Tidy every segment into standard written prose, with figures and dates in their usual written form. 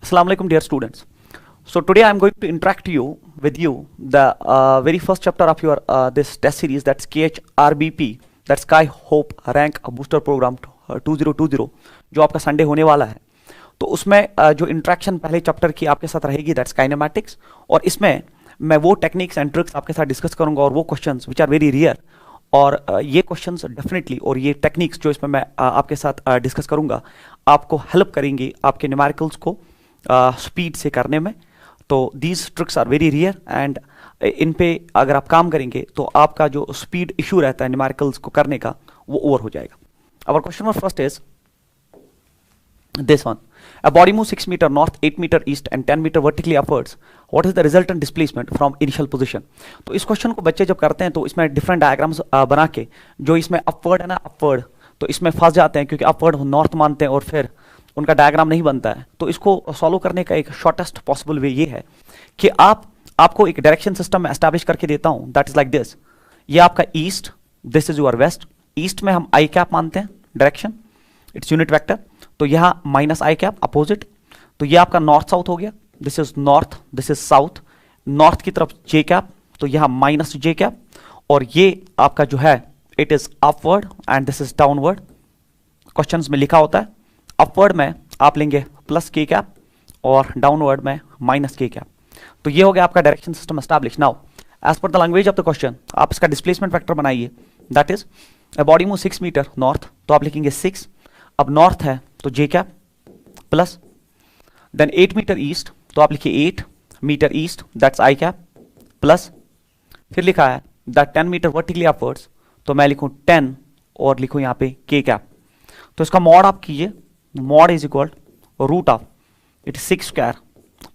Assalamu alaikum, dear students. So today I am going to interact with you the very first chapter of your this test series, that's KHRBP, that's Sky Hope Rank Booster Program 2020 जो आपका Sunday होने वाला है। तो उसमें जो interaction पहले chapter की आपके साथ रहेगी, दैट्स काइनेमैटिक्स, और इसमें मैं वो टेक्निक्स एंड ट्रिक्स आपके साथ डिस्कस करूंगा और वो questions which are very rare, और ये क्वेश्चंस डेफिनेटली और ये टेक्निक्स जो इसमें मैं आपके साथ डिस्कस करूंगा आपको हेल्प करेंगी आपके न्यूमेरिकल्स को स्पीड से करने में। तो these tricks are very rare and इन पे अगर आप काम करेंगे तो आपका जो स्पीड इशू रहता है न्यूमेरिकल्स को करने का वो ओवर हो जाएगा। Our question number first is this one. A body moves 6 meter north, 8 meter east and 10 meter vertically upwards. What is the resultant displacement from initial position? तो इस क्वेश्चन को बच्चे जब करते हैं तो इसमें डिफरेंट डायग्राम्स बना के, जो इसमें अपवर्ड है ना, अपवर्ड, तो इसमें फंस जाते हैं क्योंकि अपवर्ड नॉर्थ मानते हैं और फिर उनका डायग्राम नहीं बनता है। तो इसको सॉल्व करने का एक शॉर्टेस्ट पॉसिबल वे ये है कि आपको एक डायरेक्शन सिस्टम में एस्टैब्लिश करके देता हूं, दैट इज लाइक दिस। ये आपका east, this is your west. East में हम आई कैप मानते हैं डायरेक्शन, इट्स यूनिट वेक्टर, तो यहाँ माइनस आई कैप अपोजिट। तो ये आपका नॉर्थ साउथ हो गया, this is north, this is south. North की तरफ जे कैप, तो यहाँ माइनस जे कैप, और ये आपका जो है it is upward and this is downward. Questions में लिखा होता है अपवर्ड में आप लेंगे प्लस के कैप और डाउनवर्ड में माइनस के कैप। तो ये हो गया आपका direction system establish. Now as per the language of the question आप इसका डिस्प्लेसमेंट वेक्टर बनाइए, that is a body move 6 metre north, तो आप लिखेंगे 6। अब नॉर्थ है तो J cap plus, then 8 metre east, तो आप लिखिए 8 metre east, that's I cap plus, फिर लिखा है दैट 10 मीटर वर्टिकली अपवर्ड्स, तो मैं लिखूं 10 और लिखूं यहाँ पे के कैप। तो इसका मॉड आप कीजिए, mod is equal root of it 6 square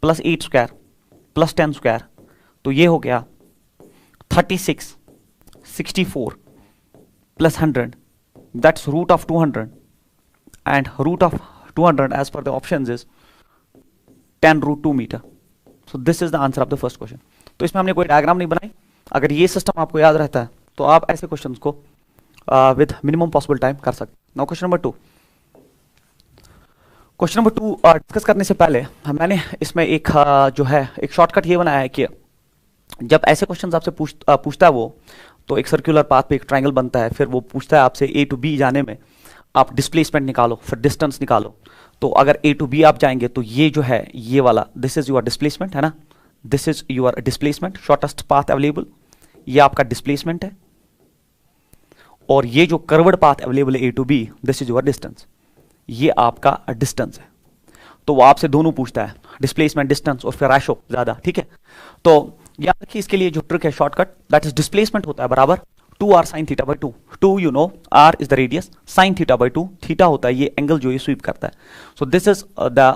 plus 8 square plus 10 square, तो ये हो गया 36, 64 plus 100, that's root of 200 and root of 200 as per the options is 10 root 2 metre. So this is the answer of the first question. तो इसमें हमने कोई diagram नहीं बनाई। अगर ये सिस्टम आपको याद रहता है तो आप ऐसे क्वेश्चंस को विद मिनिमम पॉसिबल टाइम कर सकते। Now question number 2। Question number 2 discuss करने से पहले मैंने इसमें एक जो है एक शॉर्टकट ये बनाया है कि जब ऐसे क्वेश्चंस आपसे पूछता है वो, तो एक सर्कुलर पाथ पे एक ट्रायंगल बनता है, फिर वो पूछता है आपसे ए टू बी जाने में आप डिस्प्लेसमेंट निकालो, फिर डिस्टेंस निकालो। तो अगर ए टू बी आप जाएंगे तो ये जो है ये वाला, दिस इज योर डिस्प्लेसमेंट है ना, this is your displacement, shortest path available, ये आपका डिस्प्लेसमेंट है, और ये जो कर्व्ड पाथ अवेलेबल है A to B, this is your distance, ये आपका डिस्टेंस है। तो वो आपसे दोनों पूछता है, डिस्प्लेसमेंट, डिस्टेंस और फिर रेशो ज्यादा, ठीक है। तो याद रखिए इसके लिए जो ट्रिक है शॉर्टकट, दैट इज डिस्प्लेसमेंट होता है बराबर 2r sin theta by 2। 2 you know, r is the radius, sin theta by 2, theta होता है ये एंगल जो ये स्वीप करता है। So this is the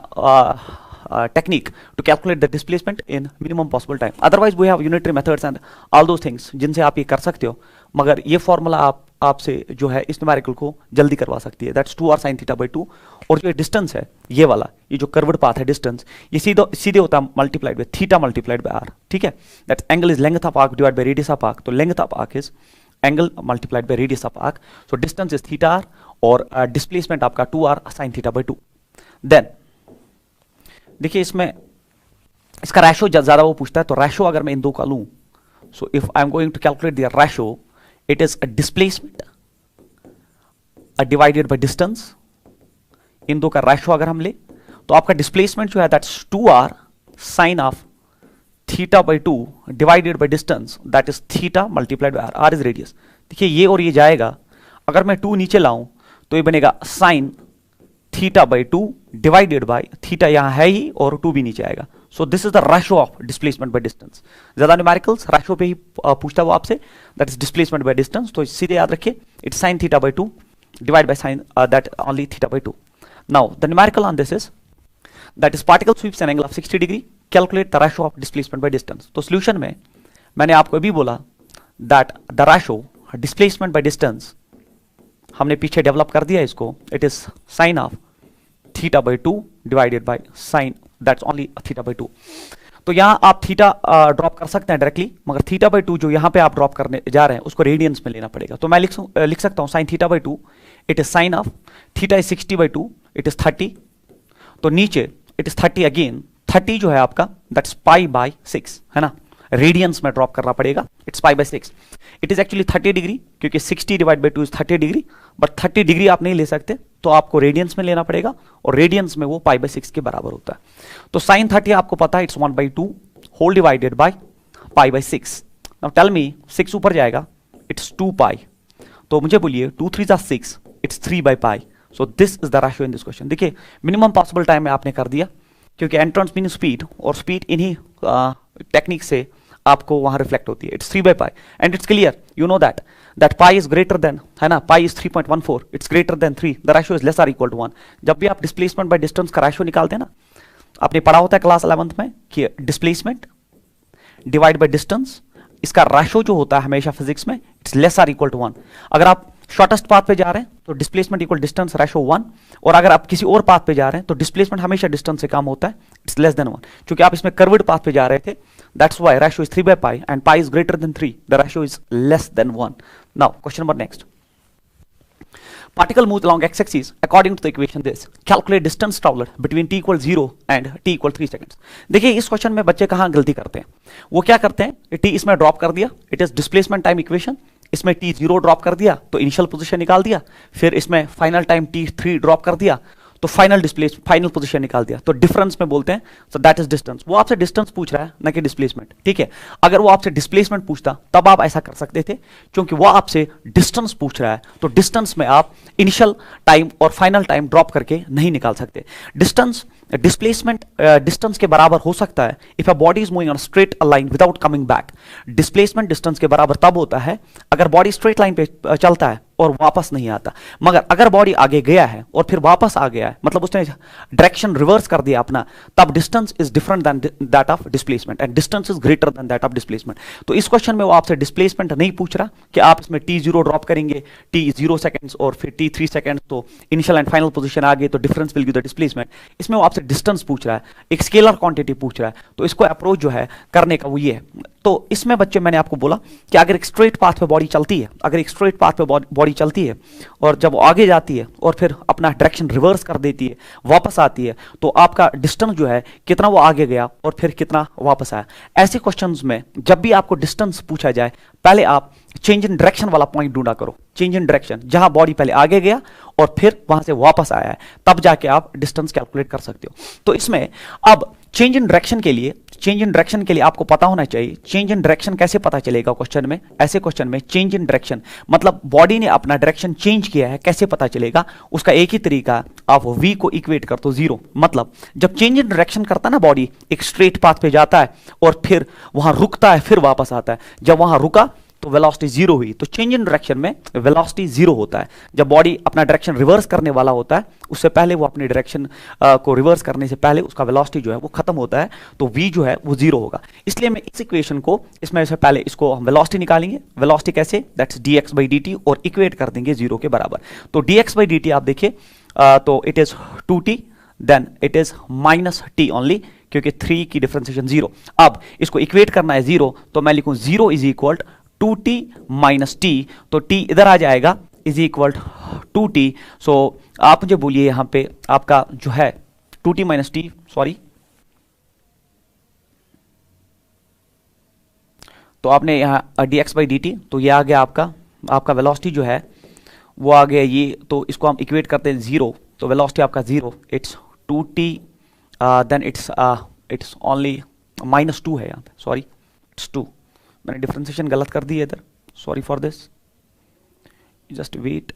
technique to calculate the displacement in minimum possible time. Otherwise we have unitary methods and all those things जिनसे आप ये कर सकते हो, मगर ये फॉर्मूला आपसे जो है इस न्यूमेरिकल को जल्दी करवा सकती है, that's 2r sin theta by 2। और जो डिस्टेंस है ये वाला, ये जो कर्व्ड पाथ है डिस्टेंस, ये सीधे होता है multiplied by theta multiplied by r, ठीक है। That's angle is length of arc divide by radius of arc, तो length of arc is angle multiplied by radius of arc, so distance is theta r और displacement आपका 2r sin theta by 2। Then देखिए इसमें इसका ratio ज्यादा वो पूछता है, तो रेशो अगर मैं इन दो का लूं, so if I am going to calculate the ratio, it is a displacement divided by distance। इन दो का रेशो अगर हम ले तो आपका डिस्प्लेसमेंट जो है that's 2r sin of theta by 2 divided by distance, that is theta multiplied by r, r is radius. देखिए ये और ये जाएगा, अगर मैं 2 नीचे लाऊं तो ये बनेगा sin theta by 2 divided by theta, यहां है ही और 2 भी नीचे आएगा। सो this is the ratio of displacement by distance. ज्यादा न्यूमेरिकल्स रेशो पे ही पूछता है वो आपसे, that is displacement by distance. तो सीधे याद रखिए it's sin theta by 2 divide by sin that only theta by 2। Now the numerical on this is that is particle sweeps an angle of 60 degree, calculate the ratio of displacement by distance. तो solution में मैंने आपको अभी बोला that the ratio displacement by distance हमने पीछे develop कर दिया इसको, it is sin of theta by 2 divided by sin that's only theta by 2। तो यहां आप थीटा ड्रॉप कर सकते हैं डायरेक्टली, मगर थीटा बाई 2 जो यहां पे आप ड्रॉप करने जा रहे हैं उसको रेडियंस में लेना पड़ेगा। तो मैं लिख सकता हूं sin theta by 2 it is sin of theta is 60 by 2, it is 30। तो नीचे इट इज 30 अगेन, 30 जो है आपका दैट्स पाई बाय 6 है ना, रेडियंस में ड्रॉप करना पड़ेगा, it's pi by 6। It is actually 30 degree क्योंकि 60 divide by 2 is 30 degree, but 30 degree आप नहीं ले सकते तो आपको रेडियंस में लेना पड़ेगा, और रेडियंस में वो पाई बाय 6 के बराबर होता है। तो साइन 30 आपको पता है it's 1/2 whole divided by pi by 6। Now tell me 6 ऊपर जाएगा इट्स 2 पाई, तो मुझे बोलिए 2 3 जा 6 it's 3 by pi. So this is the ratio in this question. देखिए मिनिमम पॉसिबल टाइम में आपने कर दिया, क्योंकि एंट्रेंस मीन स्पीड, और स्पीड इन्हीं टेक्निक से आपको वहां रिफ्लेक्ट होती है। It's 3 by pi and it's clear, you know that pi is greater than, है ना, pi is 3.14, it's greater than 3, the ratio is less or equal to 1। जब भी आप डिस्प्लेसमेंट बाय डिस्टेंस का रेशियो निकालते हैं ना, आपने पढ़ा होता है क्लास 11th में कि डिस्प्लेसमेंट डिवाइड बाय डिस्टेंस, इसका रेशियो जो होता है हमेशा फिजिक्स में it's less or equal to 1। अगर आप शॉर्टेस्ट पाथ पे जा रहे हैं तो डिस्प्लेसमेंट इक्वल डिस्टेंस रेशियो 1, और अगर आप किसी और पाथ पे जा रहे हैं तो डिस्प्लेसमेंट हमेशा डिस्टेंस से कम होता है, इट्स लेस देन 1। क्योंकि आप इसमें कर्व्ड पाथ पे जा रहे थे, that's why ratio is 3 by pi and pi is greater than 3, the ratio is less than 1। Now question number next, particle moves along x-axis according to the equation this, calculate distance traveled between t equal 0 and t equal 3 seconds। देखिए इस question में बच्चे कहाँ गलती करते हैं, वो क्या करते हैं, t इसमें ड्रॉप कर दिया, it is displacement time equation, इसमें t 0 ड्रॉप कर दिया तो इनिशियल पोजीशन निकाल दिया, फिर इसमें फाइनल टाइम t 3 ड्रॉप कर दिया तो फाइनल पोजीशन निकाल दिया, तो डिफरेंस में बोलते हैं, सो दैट इज डिस्टेंस। वो आपसे डिस्टेंस पूछ रहा है ना कि डिस्प्लेसमेंट, ठीक है। अगर वो आपसे डिस्प्लेसमेंट पूछता तब आप ऐसा कर सकते थे, क्योंकि वो आपसे डिस्टेंस पूछ रहा है, तो डिस्टेंस में आप इनिशियल टाइम और फाइनल टाइम ड्रॉप करके नहीं निकाल सकते। डिस्टेंस डिस्प्लेसमेंट डिस्टेंस के बराबर हो सकता है if a body is moving on straight line without coming back. Displacement distance के बराबर तब होता है अगर बॉडी स्ट्रेट लाइन पे चलता है और वापस नहीं आता, मगर अगर बॉडी आगे गया है और फिर वापस आ गया है, मतलब उसने डायरेक्शन रिवर्स कर दिया अपना, तब distance is different than that of displacement and distance is greater than that of displacement. तो इस क्वेश्चन में वो आपसे डिस्प्लेसमेंट नहीं पूछ रहा कि आप इसमें t0 ड्रॉप करेंगे, t 0 सेकंड्स और फिर t 3 सेकंड्स, तो इनिशियल एंड फाइनल पोजीशन आ गई तो difference will give the displacement. इसमें वो आपसे डिस्टेंस पूछ रहा है, एक स्केलर क्वांटिटी पूछ रहा है, तो इसको अप्रोच जो है करने का वो ये है। तो इसमें बच्चे मैंने आपको बोला कि अगर एक स्ट्रेट पाथ पे बॉडी चलती है, अगर एक स्ट्रेट पाथ पे बॉडी चलती है और जब वो आगे जाती है और फिर अपना डायरेक्शन रिवर्स कर देती है, वापस आती है, तो आपका डिस्टेंस जो है कितना वो आगे गया और फिर कितना वापस आया। ऐसे क्वेश्चंस में जब भी आपको डिस्टेंस पूछा जाए, पहले आप चेंज इन डायरेक्शन वाला पॉइंट ढूंढा करो, चेंज इन डायरेक्शन, जहां बॉडी पहले आगे गया और फिर वहां से वापस आया है, तब जाके आप डिस्टेंस कैलकुलेट कर सकते हो। तो इसमें अब चेंज इन डायरेक्शन के लिए आपको पता होना चाहिए चेंज इन डायरेक्शन कैसे पता चलेगा क्वेश्चन में। ऐसे क्वेश्चन में चेंज इन डायरेक्शन मतलब बॉडी ने अपना डायरेक्शन चेंज किया है, कैसे पता चलेगा, उसका एक ही तरीका, आप v को इक्वेट कर दो 0। मतलब जब चेंज इन डायरेक्शन करता है ना बॉडी, एक स्ट्रेट पाथ पे जाता है और फिर वहां रुकता है, फिर वापस आता है, जब वहां रुका तो वेलोसिटी 0 हुई, तो चेंज इन डायरेक्शन में वेलोसिटी 0 होता है। जब बॉडी अपना डायरेक्शन रिवर्स करने वाला होता है, उससे पहले वो अपनी डायरेक्शन को रिवर्स करने से पहले उसका वेलोसिटी जो है वो खत्म होता है, तो v जो है वो 0 होगा। इसलिए मैं इस इक्वेशन को, इसमें से पहले इसको हम वेलोसिटी निकालेंगे। वेलोसिटी कैसे, दैट्स dx by dt, और इक्वेट कर देंगे 0 के बराबर। तो dx by dt आप देखिए तो it is 2t, then it is -t only, क्योंकि 3 की डिफरेंशिएशन 0। अब इसको इक्वेट करना है 0, तो मैं लिखूं 0 is equal 2t minus t, तो t इधर आ जाएगा, इज इक्वल 2t। सो आप मुझे बोलिए यहां पे आपका जो है 2t माइनस t, सॉरी, तो आपने यहाँ dx by dt, तो ये आ गया आपका वेलोसिटी जो है वो आ गया ये, तो इसको हम इक्वेट करते हैं 0, तो वेलोसिटी आपका 0, it's 2t, then it's only -2 है यहाँ पे, सॉरी इट्स 2, मैंने डिफरेंशिएशन गलत कर दी है इधर, sorry for this, just wait.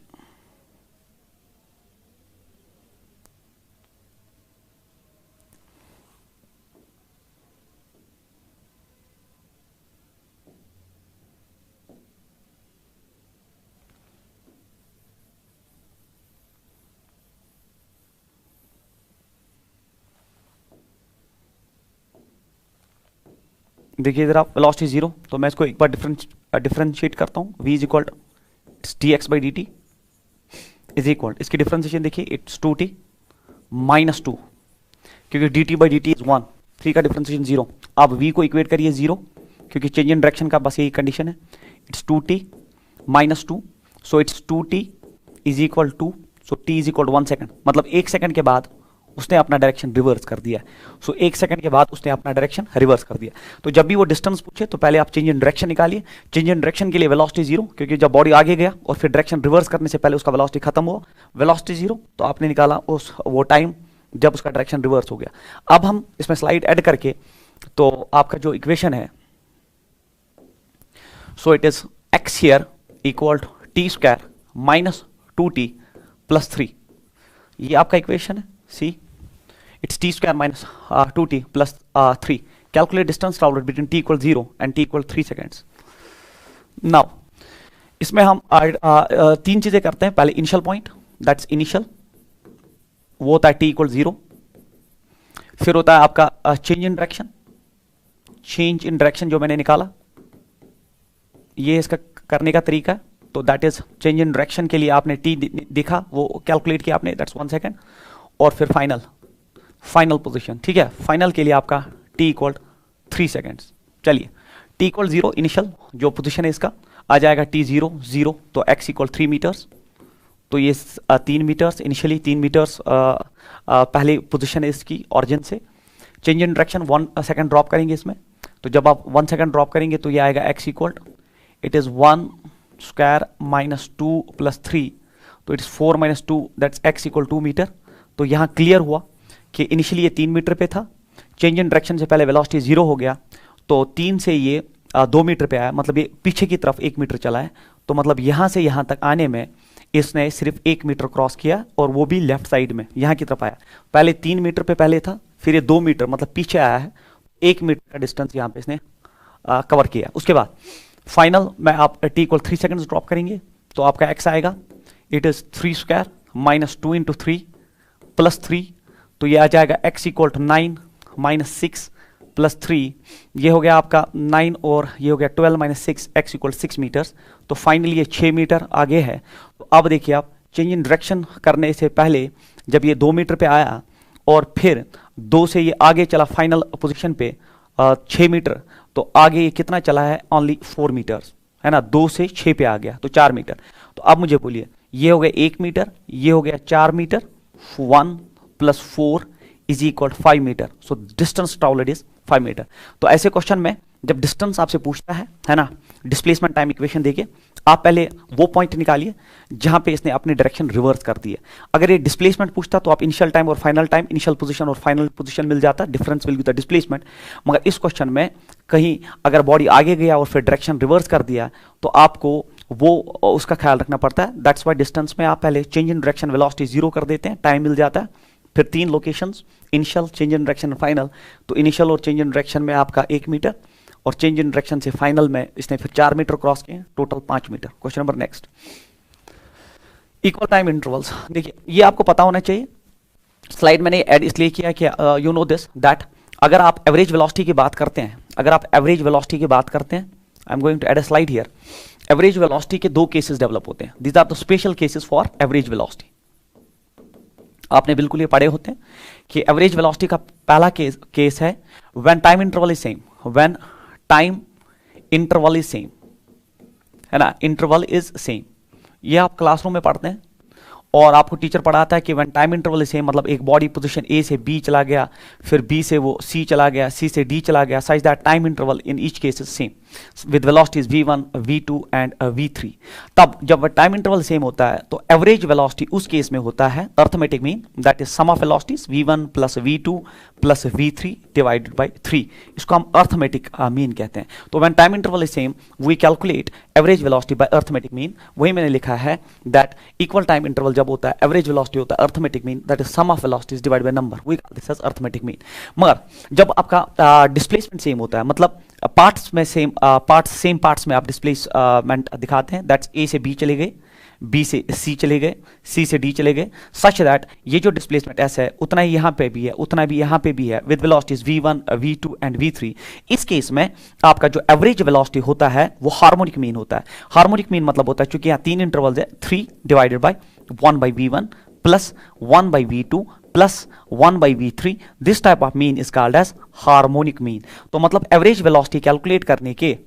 देखिए इधर आप वेलोसिटी 0, तो मैं इसको एक बार डिफरेंशिएट करता हूँ, v is equal dx by dt is equal, इसकी डिफरेंशिएशन देखिए इट्स 2t -2, क्योंकि dt by dt इज 1, 3 का डिफरेंशिएशन 0। अब v को इक्वेट करिए 0, क्योंकि चेंज इन डायरेक्शन का बस यही कंडीशन है, it's 2t -2, so it's 2t is equal to, so t is equal 1 second, मतलब 1 सेकंड के बाद उसने अपना डायरेक्शन रिवर्स कर दिया। सो 1 सेकंड के बाद उसने अपना डायरेक्शन रिवर्स कर दिया। तो जब भी वो डिस्टेंस पूछे तो पहले आप चेंज इन डायरेक्शन निकालिए। चेंज इन डायरेक्शन के लिए वेलोसिटी 0, क्योंकि जब बॉडी आगे गया और फिर डायरेक्शन रिवर्स करने से पहले उसका वेलोसिटी खत्म हुआ, वेलोसिटी 0, तो आपने निकाला उस वो टाइम जब उसका डायरेक्शन रिवर्स हो गया। अब हम इसमें स्लाइड ऐड करके, तो आपका जो इक्वेशन है, so it is x here equal to t square minus 2t plus 3, ये आपका इक्वेशन है। See it's t square minus 2t plus 3। Calculate distance travelled between t equal 0 and t equal 3 seconds. Now इसमें हम 3 चीजें करते हैं। पहले initial point, that's initial, वो होता है t इक्वल 0। फिर होता है आपका change in direction, change in direction जो मैंने निकाला, ये इसका करने का तरीका है। तो that is change in direction के लिए आपने टी दिखा, वो कैलकुलेट किया आपने, दैट्स 1 सेकेंड। और फिर फाइनल पोजीशन, ठीक है, फाइनल के लिए आपका टी इक्वल 3 सेकेंड्स। चलिए टी इक्वल 0 इनिशियल जो पोजीशन है इसका आ जाएगा टी 0 0, तो x इक्वल 3 मीटर्स, तो ये 3 मीटर्स इनिशियली, 3 मीटर्स पहले पोजीशन है इसकी ऑरिजिन से। Change in direction 1 second drop करेंगे इसमें, तो जब आप 1 सेकेंड ड्रॉप करेंगे तो ये आएगा x equal, it is 1 square minus 2 plus 3, तो it's 4 minus 2, that's x equal 2 metre. तो यहाँ क्लियर हुआ कि इनिशियली ये 3 मीटर पे था, चेंज इन डायरेक्शन से पहले वेलोसिटी 0 हो गया, तो 3 से ये 2 मीटर पे आया, मतलब ये पीछे की तरफ 1 मीटर चला है। तो मतलब यहाँ से यहाँ तक आने में इसने सिर्फ 1 मीटर क्रॉस किया, और वो भी लेफ्ट साइड में यहाँ की तरफ आया। पहले 3 मीटर पे पहले था, फिर ये 2 मीटर मतलब पीछे आया है, 1 मीटर का डिस्टेंस यहाँ पे इसने कवर किया। उसके बाद फाइनल में आप t इक्वल 3 सेकेंड्स ड्रॉप करेंगे, तो आपका x आएगा, it is 3 square minus 2 into 3 plus 3, तो ये आ जाएगा x equal to 9 minus 6 plus 3, ये हो गया आपका 9 और ये हो गया 12 माइनस 6, x इक्वल 6 मीटर्स। तो फाइनली ये 6 मीटर आगे है। तो अब देखिए आप चेंज इन डायरेक्शन करने से पहले जब ये 2 मीटर पे आया और फिर 2 से ये आगे चला फाइनल पोजिशन पे 6 मीटर, तो आगे ये कितना चला है, ओनली 4 मीटर्स, है ना, 2 से 6 पे आ गया, तो 4 मीटर। तो अब मुझे बोलिए, ये हो गया 1 मीटर, ये हो गया 4 metre, 1 plus 4 is equal 5 metre. So distance travelled is 5 metre. तो ऐसे क्वेश्चन में जब डिस्टेंस आपसे पूछता है ना, डिस्प्लेसमेंट टाइम इक्वेशन देखिए, आप पहले वो पॉइंट निकालिए जहां पे इसने अपनी डायरेक्शन रिवर्स कर दी है। अगर ये डिस्प्लेसमेंट पूछता तो आप इनिशियल टाइम और फाइनल टाइम, इनिशियल पोजीशन और फाइनल पोजीशन मिल जाता, difference will be the displacement. मगर इस क्वेश्चन में कहीं अगर बॉडी आगे गया और फिर डायरेक्शन रिवर्स कर दिया, तो आपको वो उसका ख्याल रखना पड़ता है। दैट्स वाई डिस्टेंस में आप पहले चेंज इन डायरेक्शन वेलोसिटी 0 कर देते हैं, टाइम मिल जाता है। फिर 3 locations, initial, change in direction, final. तो इनिशियल और चेंज इन डायरेक्शन में आपका 1 मीटर, और चेंज इन डायरेक्शन से फाइनल में इसने फिर 4 मीटर क्रॉस किए, total 5 metre. Question number next, equal time intervals. देखिए ये आपको पता होना चाहिए, स्लाइड मैंने ऐड इसलिए किया कि यू नो दिस दैट अगर आप एवरेज वेलोसिटी की बात करते हैं, अगर आप एवरेज वेलोसिटी की बात करते हैं, I am going to add a slide here. Average velocity के 2 केसेस डेवलप होते हैं, these are the special cases for average velocity. आपने बिल्कुल ये पढ़े होते हैं कि एवरेज वेलोसिटी का पहला केस है when time interval is same, when time interval is same, है ना, इंटरवल इज सेम। ये आप क्लासरूम में पढ़ते हैं और आपको टीचर पढ़ाता है कि when time interval is same, मतलब एक बॉडी पोजीशन ए से बी चला गया, फिर बी से वो सी चला गया, सी से डी चला गया, such that time interval in each case is same with velocities v1, v2 and v3। तब जब टाइम इंटरवल सेम होता है तो एवरेज वेलोसिटी उस केस में होता है arithmetic mean, that is sum of velocities v1 plus v2 plus v3 divided by 3। इसको हम अर्थमेटिक मीन कहते हैं। तो when time interval is same we calculate average velocity by arithmetic mean. वही मैंने लिखा है दैट इक्वल टाइम इंटरवल जब होता है, एवरेज वेलोसिटी होता है arithmetic mean, that is sum of velocities divided by number, we call this as arithmetic mean. मगर जब आपका डिस्प्लेसमेंट सेम होता है, मतलब पार्ट्स में सेम पार्ट्स में आप डिस्प्लेसमेंट दिखाते हैं, दैट्स ए से बी चले गए, बी से सी चले गए, सी से डी चले गए, सच दैट ये जो डिस्प्लेसमेंट ऐसा है उतना ही यहाँ पे भी है, उतना भी यहाँ पे भी है, with velocities v1, v2 and v3। इस केस में आपका जो एवरेज वेलोसिटी होता है वो हार्मोनिक मीन होता है। हार्मोनिक मीन मतलब होता है, चूंकि यहाँ 3 इंटरवल्स है, 3 divided by 1 by v1 plus 1 by v2 plus 1 by v3, this type of mean is called as harmonic mean. तो मतलब एवरेज वेलोसिटी कैलकुलेट करने के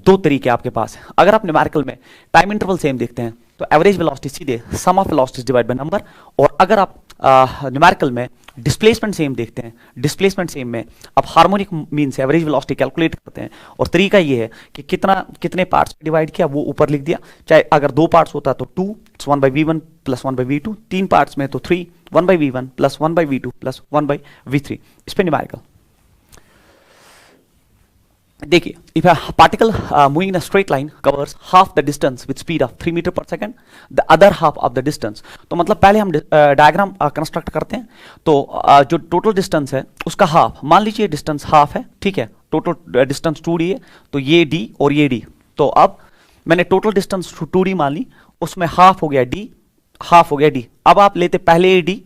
2 तरीके आपके पास है। अगर आप न्यूमेरिकल में टाइम इंटरवल सेम देखते हैं तो एवरेज वेलोसिटी सीधे sum of velocities divide by number, और अगर आप न्यूमेरिकल में डिस्प्लेसमेंट सेम देखते हैं, डिस्प्लेसमेंट सेम में अब हार्मोनिक मीन से एवरेज वेलोसिटी कैलकुलेट करते हैं, और तरीका ये है कि कितने पार्ट्स में डिवाइड किया वो ऊपर लिख दिया, चाहे अगर 2 पार्ट्स होता तो 2, it's 1/v1 plus 1/v2, 3 parts में तो 3, 1/v1 plus 1/v2 plus 1/v3, इस पे न्यूमेरिकल। देखिए, if a particle moving in a straight line covers half the distance with speed of 3 metre per second, the other half of the distance, तो मतलब पहले हम diagram construct करते हैं, तो जो टोटल डिस्टेंस है उसका हाफ, मान लीजिए डिस्टेंस हाफ है, ठीक है, टोटल डिस्टेंस 2d है, तो ये d और ये d, तो अब मैंने टोटल डिस्टेंस 2d मान ली, उसमें हाफ हो गया d, हाफ हो गया d, अब आप लेते पहले d,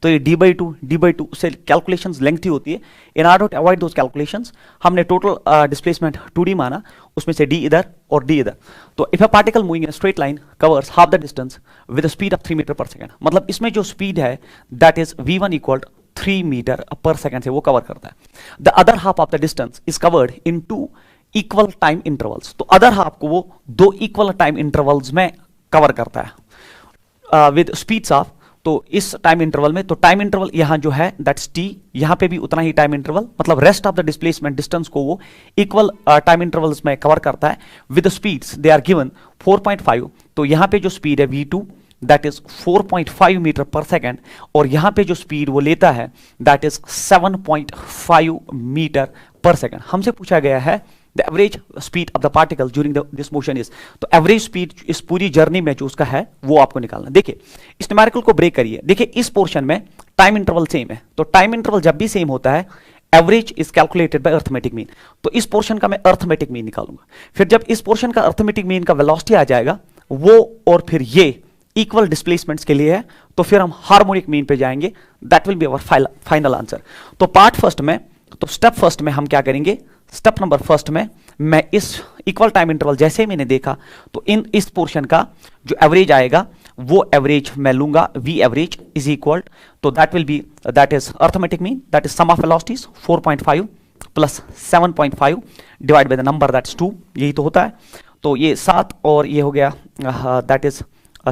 तो ये d/2 उससे कैलकुलेशंस लेंथी होती है, in order to avoid those calculations हमने टोटल डिस्प्लेसमेंट 2d माना, उसमें से d इधर और d इधर, तो if a particle moving in straight line covers half the distance with a speed of 3 metre per second, मतलब इसमें जो स्पीड है that is v1 equal 3 metre per second से वो कवर करता है। The other half of the distance is covered in 2 equal time intervals, तो other half को वो 2 इक्वल टाइम इंटरवल्स में कवर करता है विद स्पीड्स ऑफ, तो इस टाइम इंटरवल में, तो टाइम इंटरवल यहां जो है दैट्स t, यहां पे भी उतना ही टाइम इंटरवल, मतलब rest of the displacement distance को वो इक्वल टाइम इंटरवल्स में कवर करता है with speeds they are given 4.5, तो यहां पे जो स्पीड है v2 that is 4.5 metre per second, और यहां पे जो स्पीड वो लेता है that is 7.5 metre per second. हमसे पूछा गया है the average speed of the particle during this motion is, तो एवरेज स्पीड इस पूरी जर्नी में जो उसका है वो आपको निकालना। देखिए इस न्यूमेरिकल को ब्रेक करिए, देखिए इस पोर्शन में टाइम इंटरवल सेम है, तो टाइम इंटरवल जब भी सेम होता है average is calculated by arithmetic mean, तो इस पोर्शन का मैं अर्थमेटिक मीन निकालूंगा, फिर जब इस पोर्शन का अर्थमेटिक मीन का वेलोसिटी आ जाएगा वो, और फिर ये इक्वल डिस्प्लेसमेंट्स के लिए है, तो फिर हम हार्मोनिक मीन पे जाएंगे, that will be our final answer. तो पार्ट फर्स्ट में, तो स्टेप फर्स्ट में हम क्या करेंगे, स्टेप नंबर फर्स्ट में मैं इस इक्वल टाइम इंटरवल जैसे ही मैंने देखा, तो इस पोर्शन का जो एवरेज आएगा वो एवरेज मैं लूंगा v एवरेज इज इक्वल, तो that will be that is arithmetic mean, that is sum of velocities 4.5 plus 7.5 divide by the number that's 2, यही तो होता है, तो ये 7 और ये हो गया that is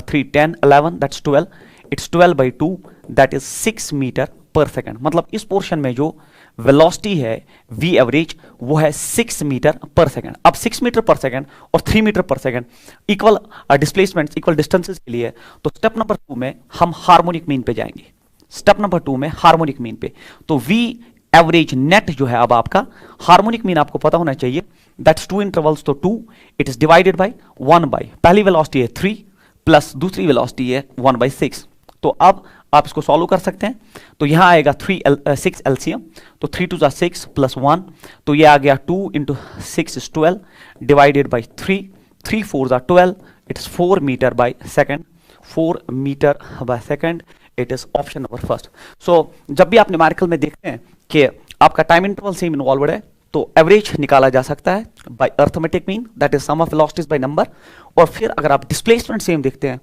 3 10 11 that's 12, it's 12/2 that is 6 metre per second, मतलब इस पोर्शन में जो वेलोसिटी है v एवरेज वो है 6 मीटर पर सेकेंड। अब 6 मीटर पर सेकेंड और 3 metre per second equal displacement equal distances के लिए, तो स्टेप नंबर 2 में हम हार्मोनिक मीन पे जाएंगे, स्टेप नंबर 2 में हार्मोनिक मीन पे, तो v एवरेज नेट जो है अब आपका हार्मोनिक मीन आपको पता होना चाहिए, दैट्स 2 इंटरवल्स, तो 2 it is divided by 1 by, पहली वेलोसिटी है 3 प्लस दूसरी वेलोसिटी है 1/6, तो अब आप इसको सॉल्व कर सकते हैं, तो यहां आएगा 6 एलसीएम, तो 3 2 6 प्लस 1, तो ये आ गया 2 into 6 is 12 divided by 3, 3 4 12, it's 4 metre by second, 4 metre by second, it is option number first. So जब भी आप न्यूमेरिकल में देखते हैं कि आपका टाइम इंटरवल सेम इन्वॉल्वड है, तो एवरेज निकाला जा सकता है by arithmetic mean that is sum of velocities by number, और फिर अगर आप डिस्प्लेसमेंट सेम देखते हैं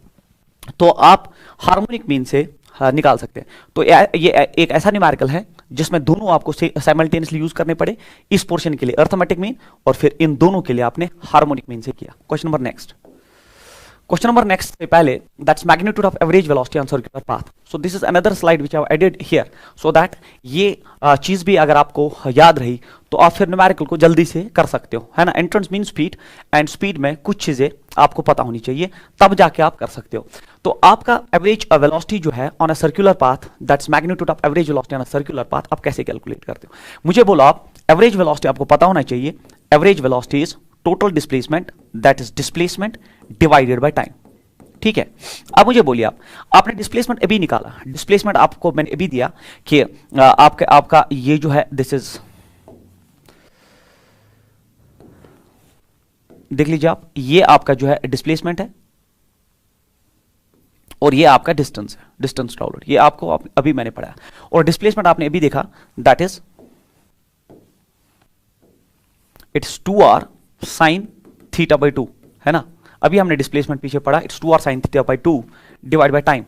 तो आप हार्मोनिक मीन से निकाल सकते हैं। तो ये एक ऐसा न्यूमेरिकल है जिसमें दोनों आपको साइमल्टेनियसली यूज करने पड़े, इस पोर्शन के लिए अर्थमेटिक मीन और फिर इन दोनों के लिए आपने हार्मोनिक मीन से किया। Question number next, question number next से पहले that's magnitude of average velocity on circular path, so this is another slide which I have added here so that ये चीज भी अगर आपको याद रही तो आप फिर न्यूमेरिकल को जल्दी से कर सकते हो, है ना। Entrance mean speed, and speed में कुछ चीजें आपको पता होनी चाहिए तब जाके आप कर सकते हो। तो आपका एवरेज वेलोसिटी जो है on a circular path, that's magnitude of average velocity on a circular path, आप कैसे कैलकुलेट करते हो। मुझे बोलो आप एवरेज वेलोसिटी आपको पता होना चाहिए, average velocity is total displacement that is displacement divided by time, ठीक है। अब मुझे बोलिए आपने डिस्प्लेसमेंट अभी निकाला, डिस्प्लेसमेंट आपको मैंने अभी दिया कि आपका ये जो है दिस इज, देख लीजिए आप, ये आपका जो है डिस्प्लेसमेंट है और ये आपका डिस्टेंस है, डिस्टेंस ट्रैवल्ड, ये आपको अभी मैंने पढ़ा, और डिस्प्लेसमेंट आपने अभी देखा that is it's 2r sin θ/2, है ना। अभी हमने डिस्प्लेसमेंट पीछे पढ़ा, it's 2r sin θ/2 divide by time.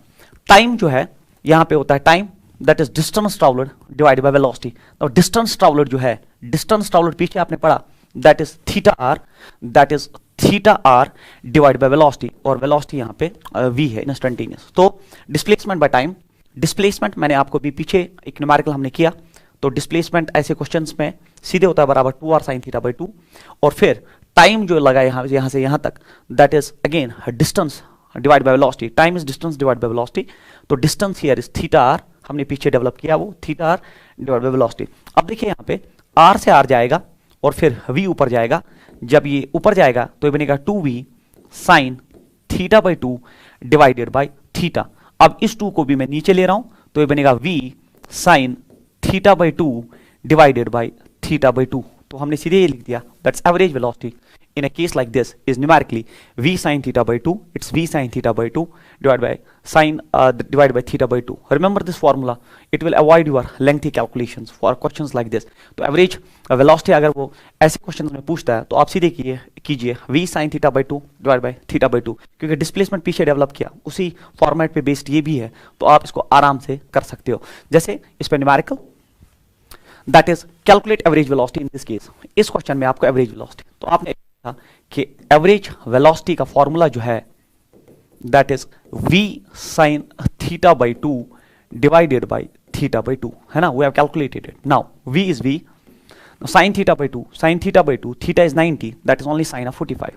Time जो है यहां पे होता है time that is distance travelled divide by velocity. तो डिस्टेंस ट्रैवल्ड जो है, डिस्टेंस ट्रैवल्ड पीछे आपने पढ़ा that is θr, that is θr divide by velocity, और वेलोसिटी यहां पे v है इंस्टेंटेनियस। तो डिस्प्लेसमेंट बाय टाइम डिस्प्लेसमेंट मैंने आपको भी पीछे एक न्यूमेरिकल हमने किया, तो डिस्प्लेसमेंट ऐसे क्वेश्चंस में सीधे होता है बराबर 2r sin थीटा बाई 2, और फिर टाइम जो लगा यहाँ से यहाँ तक, that is again distance divide by velocity. Time is distance divide by velocity, तो distance here is theta r, हमने पीछे डेवलप किया वो theta r divide by velocity. अब देखिए यहाँ पे r से r जाएगा और फिर v ऊपर जाएगा, जब ये ऊपर जाएगा तो ये बनेगा 2v sin theta by 2 divided by theta. अब इस 2 को भी मैं नीचे ले रहा हूं, तो ये बनेगा v sin theta by 2 divided by theta by 2। तो हमने सीधे ये लिख दिया, that's average velocity in a case like this is numerically v sin theta by 2, it's v sin theta by 2 divided by theta by 2. Remember this formula, it will avoid your lengthy calculations for questions like this. तो average velocity अगर वो ऐसे questions में पूछता है तो आप सीधे कीजिए v sin theta by 2 divided by theta by 2, क्योंकि displacement पीछे डेवलप किया उसी फॉर्मेट पे बेस्ड ये भी है, तो आप इसको आराम से कर सकते हो। जैसे इस पे numerical that is calculate average velocity in this case, इस क्वेश्चन में आपको एवरेज वेलोसिटी, तो आपने कि एवरेज वेलोसिटी का फॉर्मूला जो है that is v sin theta by 2 divided by theta by 2, है ना, we have calculated it. Now v is v sin theta by 2, sin theta by 2, theta is 90, that is only sin of 45,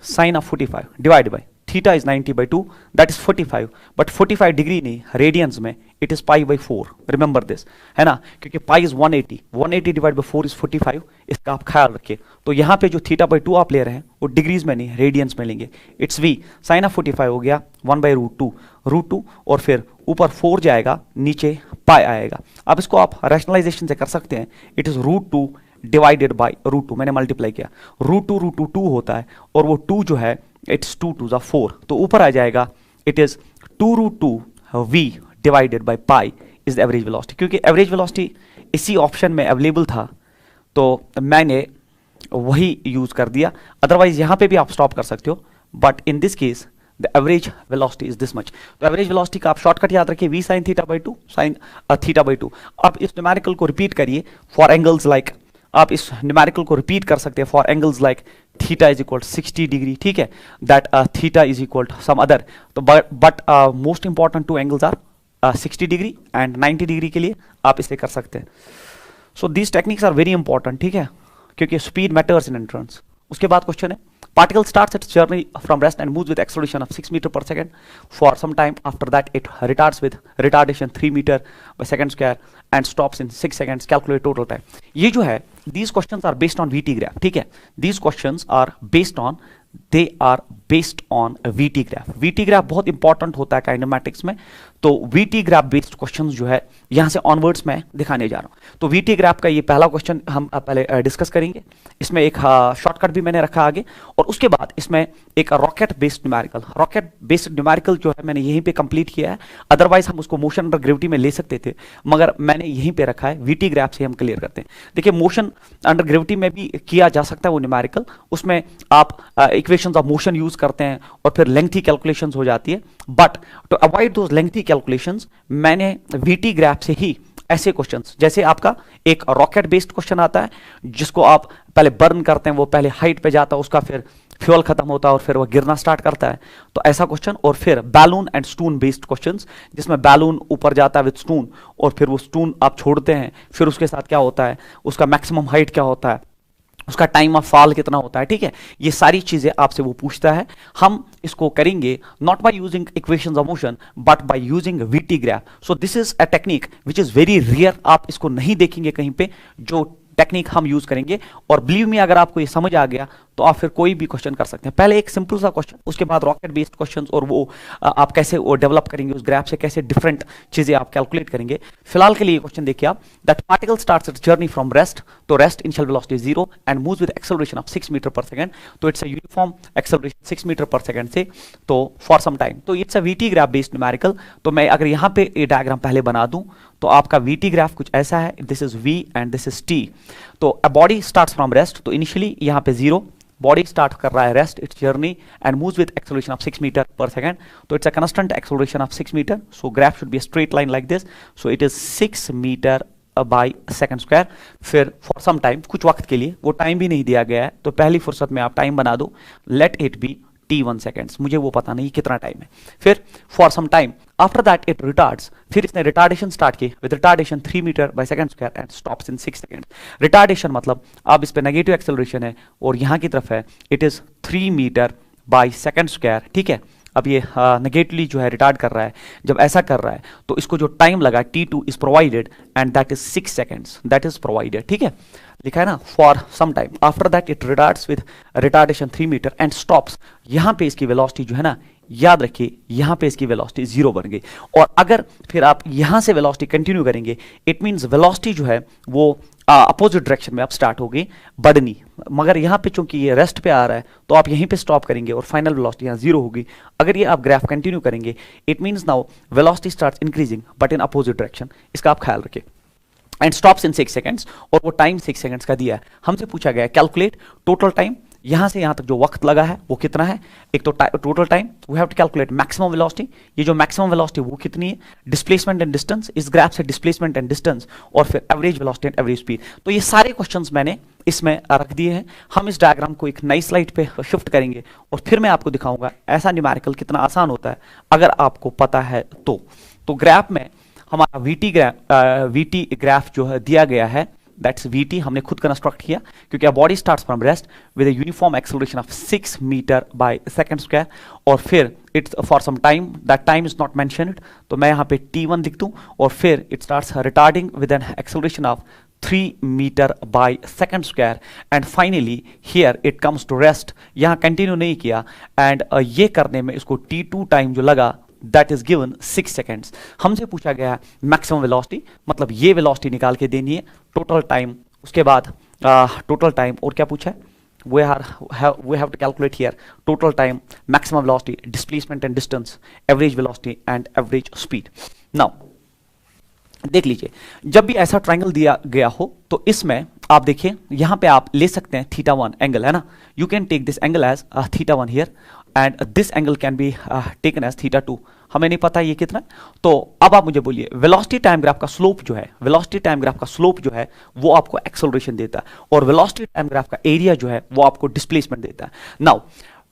sin of 45 divide by theta is 90 by 2, that is 45, but 45 degree नहीं, radians में it is pi by 4, remember this, है ना, क्योंकि pi is 180, 180 divide by 4 is 45, इसका आप ख्याल रखिए। तो यहाँ पे जो थीटा बाई 2 आप ले रहे हैं वो डिग्रीज में नहीं, रेडियंस में लेंगे। इट्स v साइन ऑफ 45 हो गया 1 बाई रूट टू, और फिर ऊपर 4 जाएगा, नीचे पाई आएगा। अब इसको आप रैशनलाइजेशन से कर सकते हैं, इट इज √2 डिवाइडेड बाई √2, मैंने मल्टीप्लाई किया, √2 2 होता है, और वो 2 जो है इट्स 2 2 ज़ा 4, तो ऊपर आ जाएगा it is 2√2 v divided by pi is the average velocity. क्योंकि एवरेज वेलोसिटी इसी ऑप्शन में अवेलेबल था तो मैंने वही यूज कर दिया, अदरवाइज यहां पे भी आप स्टॉप कर सकते हो, but in this case the average velocity is this much. तो एवरेज वेलोसिटी का आप शॉर्टकट याद रखिए, v sin theta by 2 sin theta by 2। अब इस न्यूमेरिकल को रिपीट करिए फॉर एंगल्स लाइक, आप इस न्यूमेरिकल को रिपीट कर सकते हैं for angles like theta is equal 60 degree, ठीक है, that theta is equal to some other, तो but most important two angles are 60 degree and 90 degree के लिए आप इसे कर सकते हैं। So these techniques are very important, ठीक है, क्योंकि स्पीड मैटर्स इन एंट्रेंस। उसके बाद क्वेश्चन है, particle starts its journey from rest and moves with acceleration of 6 meter per second for some time. After that it retards with retardation 3 meter per second square and stops in 6 seconds. Calculate total time. ये जो है these questions are based on VT graph, ठीक है, these questions are based on VT graph. VT graph बहुत important होता है kinematics में, तो VT ग्राफ बेस्ड क्वेश्चंस जो है यहां से ऑनवर्ड्स मैं दिखाने जा रहा हूं। तो VT ग्राफ का ये पहला क्वेश्चन हम पहले डिस्कस करेंगे, इसमें एक शॉर्टकट भी मैंने रखा आगे, और उसके बाद इसमें एक रॉकेट बेस्ड न्यूमेरिकल जो है मैंने यहीं पे कंप्लीट किया है, अदरवाइज हम उसको मोशन अंडर ग्रेविटी में ले सकते थे, मगर मैंने यहीं पे रखा है, VT ग्राफ से हम क्लियर करते हैं। देखिए मोशन अंडर ग्रेविटी में भी किया जा सकता है वो न्यूमेरिकल, उसमें आप इक्वेशंस ऑफ मोशन यूज करते हैं और फिर लेंथी कैलकुलेशंस हो जाती है, but to avoid those lengthy calculations मैंने VT ग्राफ से ही ऐसे क्वेश्चंस, जैसे आपका एक रॉकेट बेस्ड क्वेश्चन आता है जिसको आप पहले बर्न करते हैं, वो पहले हाइट पे जाता है, उसका फिर फ्यूल खत्म होता है और फिर वो गिरना स्टार्ट करता है, तो ऐसा क्वेश्चन, और फिर बैलून एंड स्टून बेस्ड क्वेश्चंस जिसमें बैलून ऊपर जाता है विद स्टून और फिर वो स्टून आप छोड़ते हैं, फिर उसके साथ क्या होता है, उसका मैक्सिमम हाइट क्या होता है, उसका टाइम ऑफ फॉल कितना होता है, ठीक है, ये सारी चीजें आपसे वो पूछता है। हम इसको करेंगे not by using equations of motion but by using VT graph. So this is a technique which is very rare, आप इसको नहीं देखेंगे कहीं पे, जो टेक्निक हम यूज करेंगे, और बिलीव मी अगर आपको ये समझ आ गया तो आप फिर कोई भी क्वेश्चन कर सकते हैं। पहले एक सिंपल सा क्वेश्चन, उसके बाद रॉकेट बेस्ड क्वेश्चंस, और वो आप कैसे वो डेवलप करेंगे उस ग्राफ से, कैसे डिफरेंट चीजें आप कैलकुलेट करेंगे। फिलहाल के लिए क्वेश्चन देखिए आप, that particle starts its journey from rest, तो rest initial velocity 0 and moves with acceleration of 6 metre per second, तो it's a uniform acceleration 6 metre per second से, तो फॉर सम टाइम, तो it's a VT graph based numerical. तो मैं अगर यहाँ पे ये डायग्राम पहले बना दूं तो आपका VT ग्राफ कुछ ऐसा है, this is V and this is T। तो a body starts from rest, तो इनिशियली यहाँ पे 0, बॉडी स्टार्ट कर रहा है rest its journey and moves with acceleration of 6 metre per second, तो it's a constant acceleration of 6 metre, so graph should be a straight line like this, so it is 6 metre by second square. फिर for some time, कुछ वक्त के लिए, वो time भी नहीं दिया गया है, तो पहली फुर्सत में आप टाइम बना दो, let it be t1 seconds, मुझे वो पता नहीं कितना टाइम है। फिर for some time after that it retards, फिर इसने रिटार्डेशन स्टार्ट की with retardation 3 metre by second square and stops in 6 seconds. Retardation मतलब अब इस पे नेगेटिव एक्सेलरेशन है और यहाँ की तरफ है it is 3 metre by second square, ठीक है। अब ये नेगेटिवली जो है रिटार्ड कर रहा है, जब ऐसा कर रहा है तो इसको जो टाइम लगा t2 is provided and that is 6 seconds, that is provided, ठीक है। लिखा है ना for some time after that it retards with retardation 3 metre and stops. यहां पे इसकी वेलोसिटी जो है ना, याद रखिए यहां पे इसकी वेलोसिटी 0 बन गई। और अगर फिर आप यहां से वेलोसिटी कंटिन्यू करेंगे, इट मींस वेलोसिटी जो है वो अपोजिट डायरेक्शन में अब स्टार्ट हो गई बढ़नी। मगर यहाँ पे चूंकि ये रेस्ट पे आ रहा है तो आप यहीं पे स्टॉप करेंगे और फाइनल वेलोसिटी यहाँ 0 होगी। अगर ये आप ग्राफ कंटिन्यू करेंगे, it means now velocity starts increasing but in opposite direction, इसका आप ख्याल रखिए। एंड स्टॉप्स इन 6 सेकंड्स, और वो टाइम 6 सेकंड्स का दिया है। हमसे पूछा गया कैलकुलेट टोटल टाइम, यहां से यहां तक जो वक्त लगा है वो कितना है। एक तो total time, we have to calculate maximum velocity, ये जो मैक्सिमम वेलोसिटी वो कितनी है, डिस्प्लेसमेंट एंड डिस्टेंस, इस ग्राफ से डिस्प्लेसमेंट एंड डिस्टेंस, और फिर average velocity and average speed. तो ये सारे क्वेश्चंस मैंने इसमें रख दिए हैं। हम इस डायग्राम को एक नई स्लाइड पे शिफ्ट करेंगे और फिर मैं आपको दिखाऊंगा ऐसा न्यूमेरिकल कितना आसान होता है अगर आपको पता है तो ग्राफ में हमारा वीटी ग्राफ जो है दिया गया है, दैट्स वीटी, हमने खुद कंस्ट्रक्ट किया क्योंकि a body starts from rest with a uniform acceleration of 6 metre by second square, और फिर it's for some time, that time is not mentioned, तो मैं यहाँ पे t1 लिख दूं, और फिर it starts retarding with an acceleration of 3 metre by second square and finally here it comes to rest. यहाँ कंटिन्यू नहीं किया एंड ये करने में इसको t2 टाइम जो लगा दैट इज गिवन 6 सेकेंड्स। हमसे पूछा गया है मैक्सिमम वेलोसिटी, मतलब ये वेलोसिटी निकाल के देनी है, टोटल टाइम, उसके बाद टोटल टाइम, और क्या पूछा है we have to calculate here total time, maximum velocity, displacement and distance, average velocity and average speed. Now देख लीजिए, जब भी ऐसा ट्रायंगल दिया गया हो तो इसमें आप देखिए यहां पे आप ले सकते हैं θ1 एंगल, है ना, you can take this angle as θ1 here and this angle can be taken as θ2। हमें नहीं पता ये कितना, तो अब आप मुझे बोलिए वेलोसिटी टाइम ग्राफ का स्लोप जो है, वेलोसिटी टाइम ग्राफ का स्लोप जो है वो आपको एक्सेलरेशन देता है और वेलोसिटी टाइम ग्राफ का एरिया जो है वो आपको डिस्प्लेसमेंट देता है। नाउ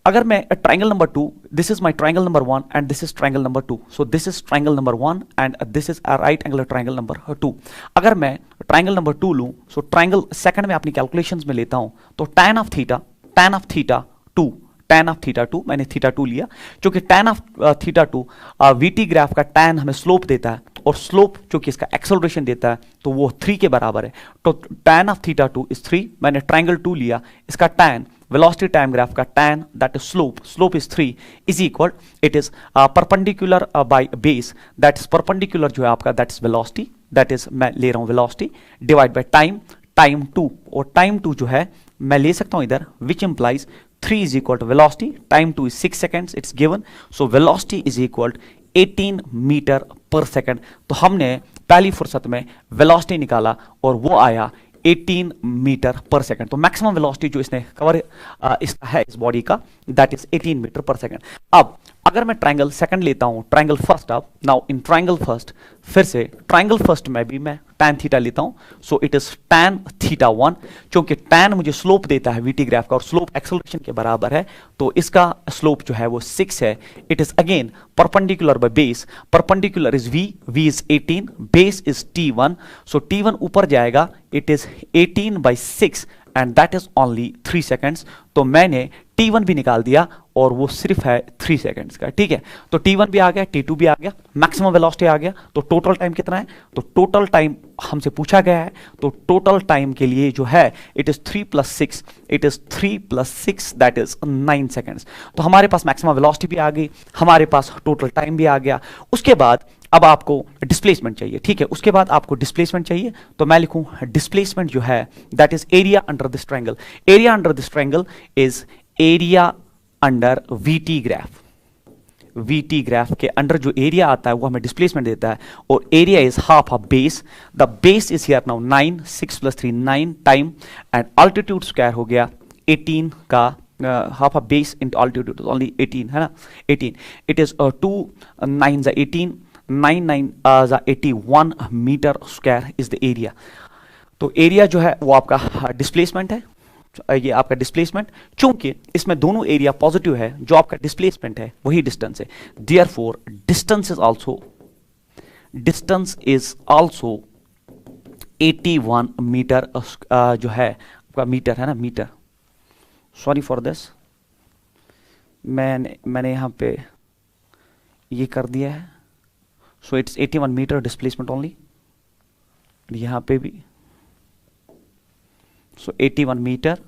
अगर मैं triangle number 2, this is my triangle number 1 and this is triangle number 2, so this is triangle number 1 and this is a right angle triangle number 2। अगर मैं ट्रायंगल नंबर 2 लूं, सो ट्रायंगल सेकंड में अपनी calculations में लेता हूं, तो tan ऑफ थीटा 2 मैंने θ2 लिया, क्योंकि tan ऑफ θ2 वीटी ग्राफ का tan हमें स्लोप देता है और स्लोप चूंकि इसका एक्सेलरेशन देता है तो वो 3 के बराबर है, तो tan ऑफ θ2 इज 3, मैंने ट्रायंगल 2 लिया, इसका tan velocity time graph का tan that is slope is 3 is equal, it is perpendicular by base, that is perpendicular जो है आपका that is velocity, that is मैं ले रहा हूँ velocity divide by time 2, और time 2 जो है मैं ले सकता हूँ इधर, which implies 3 is equal to velocity, time 2 is 6 seconds, it's given, so velocity is equal to 18 metre per second. तो हमने पहली फुर्सत में वेलोसिटी निकाला और वो आया 18 मीटर पर सेकंड। तो मैक्सिमम वेलोसिटी जो इसने कवर इसका है इस बॉडी का, that is 18 metre per second. अब अगर मैं ट्रायंगल सेकंड लेता हूं, ट्रायंगल फर्स्ट, अब नाउ इन ट्रायंगल फर्स्ट, फिर से ट्रायंगल फर्स्ट में भी मैं tan थीटा लेता हूं, सो इट इज tan θ1, क्योंकि tan मुझे स्लोप देता है वीटी ग्राफ का और स्लोप एक्सेलरेशन के बराबर है, तो इसका स्लोप जो है वो 6 है। It is again perpendicular by base, perpendicular is v is 18, base is t1, so t1 ऊपर जाएगा, it is 18 by 6 and that is only 3 seconds. तो मैंने t1 भी निकाल दिया और वो सिर्फ है 3 सेकेंड्स का, ठीक है। तो t1 भी आ गया, t2 भी आ गया, मैक्सिमम वेलोसिटी आ गया, तो टोटल टाइम कितना है, तो टोटल टाइम हमसे पूछा गया है, तो टोटल टाइम के लिए जो है it is 3 + 6, it is 3 + 6 that is 9 seconds. तो हमारे पास मैक्सिमम वेलोसिटी भी आ गई, हमारे पास टोटल टाइम भी आ गया। उसके बाद अब आपको डिस्प्लेसमेंट चाहिए, ठीक है, उसके बाद आपको डिस्प्लेसमेंट चाहिए, तो मैं लिखूं डिस्प्लेसमेंट जो है that is area under this triangle. Area under this triangle is area under VT graph. VT graph के अंडर जो एरिया आता है वो हमें डिस्प्लेसमेंट देता है, और area is half of base, the base is here now 9, 6 + 3 9 time, and altitude square हो गया 18 का half of base into altitude only 18, है ना, 18, it is 2 9 = 18, 9 9 = 81 metre square is the area. तो एरिया जो है वो आपका डिस्प्लेसमेंट है, ये आपका डिस्प्लेसमेंट, चूंकि इसमें दोनों एरिया पॉजिटिव है, जो आपका डिस्प्लेसमेंट है वही डिस्टेंस है, therefore distance is also 81 metre जो है आपका, मीटर है ना, मीटर, सॉरी फॉर दिस, मैंने यहां पे ये कर दिया है, so it's 81 metre displacement only, यहां पे भी so 81 metre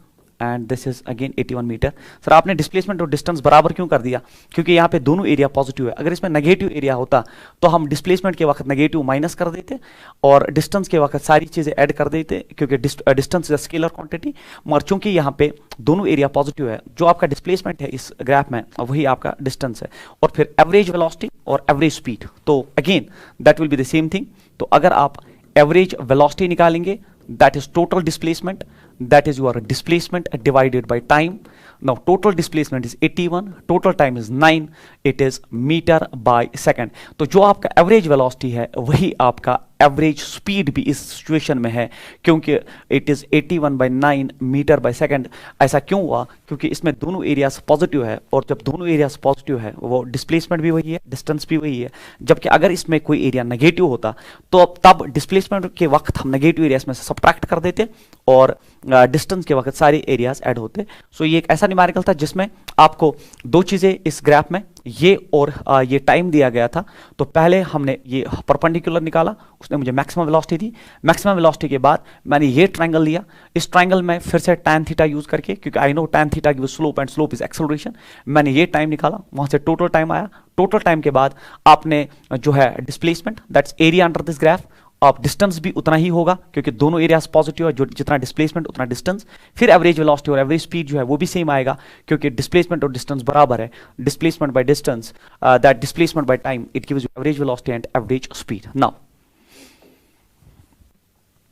and this is again 81 metre. Sir आपने डिस्प्लेसमेंट और डिस्टेंस बराबर क्यों कर दिया? क्योंकि यहाँ पे दोनों एरिया पॉजिटिव है। अगर इसमें नेगेटिव एरिया होता तो हम डिस्प्लेसमेंट के वक्त नेगेटिव माइनस कर देते और डिस्टेंस के वक्त सारी चीजें ऐड कर देते, क्योंकि distance is a scalar quantity. मगर चूंकि यहाँ पे दोनों एरिया पॉजिटिव है, जो आपका डिस्प्लेसमेंट है इस ग्राफ में वही आपका डिस्टेंस है, और फिर एवरेज वेलोसिटी और एवरेज स्पीड, तो again that will be the same thing. तो अगर आप एवरेज वेलोसिटी निकालेंगे, that is total displacement, that is your displacement divided by time. Now total displacement is 81, total time is 9, it is meter by second. तो जो आपका average velocity है वही आपका एवरेज स्पीड भी इस सिचुएशन में है, क्योंकि it is 81/9 metre by second. ऐसा क्यों हुआ? क्योंकि इसमें दोनों एरियाज पॉजिटिव है, और जब दोनों एरियाज पॉजिटिव है वो डिस्प्लेसमेंट भी वही है, डिस्टेंस भी वही है। जबकि अगर इसमें कोई एरिया नेगेटिव होता तो तब डिस्प्लेसमेंट के वक्त हम नेगेटिव एरियाज में से सब्ट्रैक्ट कर देते और डिस्टेंस के वक्त सारे एरियाज ऐड होते। सो ये एक ऐसा न्यूमेरिकल था जिसमें आपको दो चीजें इस ग्राफ में, ये और ये टाइम दिया गया था। तो पहले हमने ये परपेंडिकुलर निकाला, उसने मुझे मैक्सिमम वेलोसिटी दी। मैक्सिमम वेलोसिटी के बाद मैंने ये ट्रायंगल लिया, इस ट्रायंगल में फिर से tan थीटा यूज करके, क्योंकि I know tan theta gives slope and slope is acceleration, मैंने ये टाइम निकाला, वहां से टोटल टाइम आया। टोटल टाइम के बाद आपने जो है displacement, that's area under this graph, अब डिस्टेंस भी उतना ही होगा क्योंकि दोनों एरियाज पॉजिटिव है, जो जितना डिस्प्लेसमेंट उतना डिस्टेंस। फिर एवरेज वेलोसिटी और एवरेज स्पीड जो है वो भी सेम आएगा, क्योंकि डिस्प्लेसमेंट और डिस्टेंस बराबर है। Displacement by distance, that displacement by time, it gives you average velocity and average speed. Now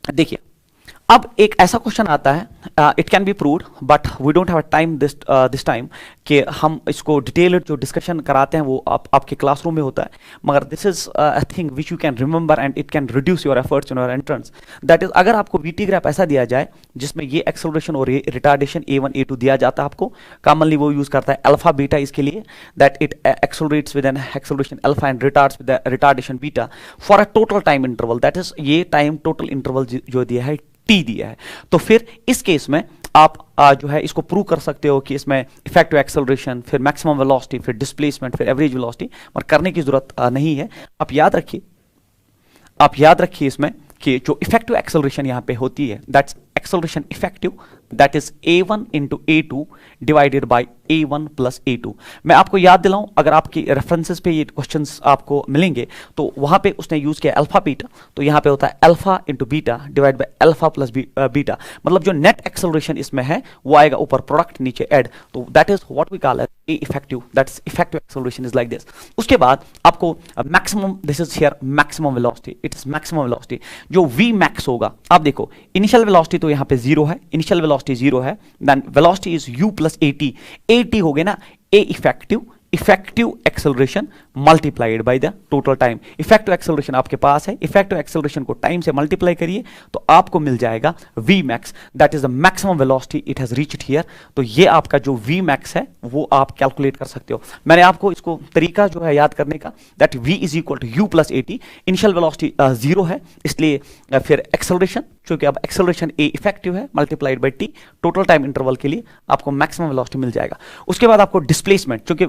देखिए, अब एक ऐसा क्वेश्चन आता है, it can be proved but we don't have time this time कि हम इसको डिटेल्ड जो डिस्कशन कराते हैं वो आपके क्लासरूम में होता है, मगर this is a thing which you can remember and it can reduce your efforts in your entrance. That is, अगर आपको वीटी ग्राफ ऐसा दिया जाए जिसमें ये एक्सेलरेशन और ये रिटार्डेशन A1 A2 दिया जाता है आपको, कॉमनली वो यूज करता है अल्फा बीटा इसके लिए, that it accelerates with an acceleration alpha and retards with retardation beta for a total time interval, that is ये टाइम टोटल इंटरवल जो दिया है T दिया है। तो फिर इस केस में आप जो है इसको प्रूव कर सकते हो कि इसमें इफेक्टिव एक्सेलरेशन, फिर मैक्सिमम वेलोसिटी, फिर डिस्प्लेसमेंट, फिर एवरेज वेलोसिटी, और करने की जरूरत नहीं है। आप याद रखिए इसमें कि जो इफेक्टिव एक्सेलरेशन यहां पे होती है, that's acceleration effective, that is A1 into A2 divided by A1 plus A2। मैं आपको याद दिलाऊं, अगर आपकी रेफरेंसेस पे ये क्वेश्चंस आपको मिलेंगे तो वहां पे उसने यूज किया अल्फा बीटा, तो यहां पे होता है alpha into beta divide by alpha plus beta, मतलब जो नेट एक्सेलरेशन इसमें है वो आएगा ऊपर, प्रोडक्ट नीचे ऐड, तो that is what we call a effective, that's effective acceleration is like this. उसके बाद आपको maximum, this is here maximum velocity, it is maximum velocity, जो V मैक्स होगा। आप देखो इनिशियल वेलोसिटी तो यहां पे 0 है, इनिशियल वेलोसिटी 0 है, then velocity is U plus AT हो गया ना, A effective acceleration multiplied by the total time. Effective acceleration आपके पास है, इफेक्टिव एक्सेलरेशन को टाइम से मल्टीप्लाई करिए तो आपको मिल जाएगा V max, that is the maximum velocity it has reached here. तो ये आपका जो V मैक्स है वो आप कैलकुलेट कर सकते हो। मैंने आपको इसको तरीका जो है याद करने का, that V is equal to U plus AT, initial velocity 0 है, इसलिए फिर एक्सेलरेशन, क्योंकि अब एक्सेलरेशन A इफेक्टिव है multiplied by T, total time interval के लिए आपको मैक्सिमम वेलोसिटी मिल जाएगा। उसके बाद आपको डिस्प्लेसमेंट, क्योंकि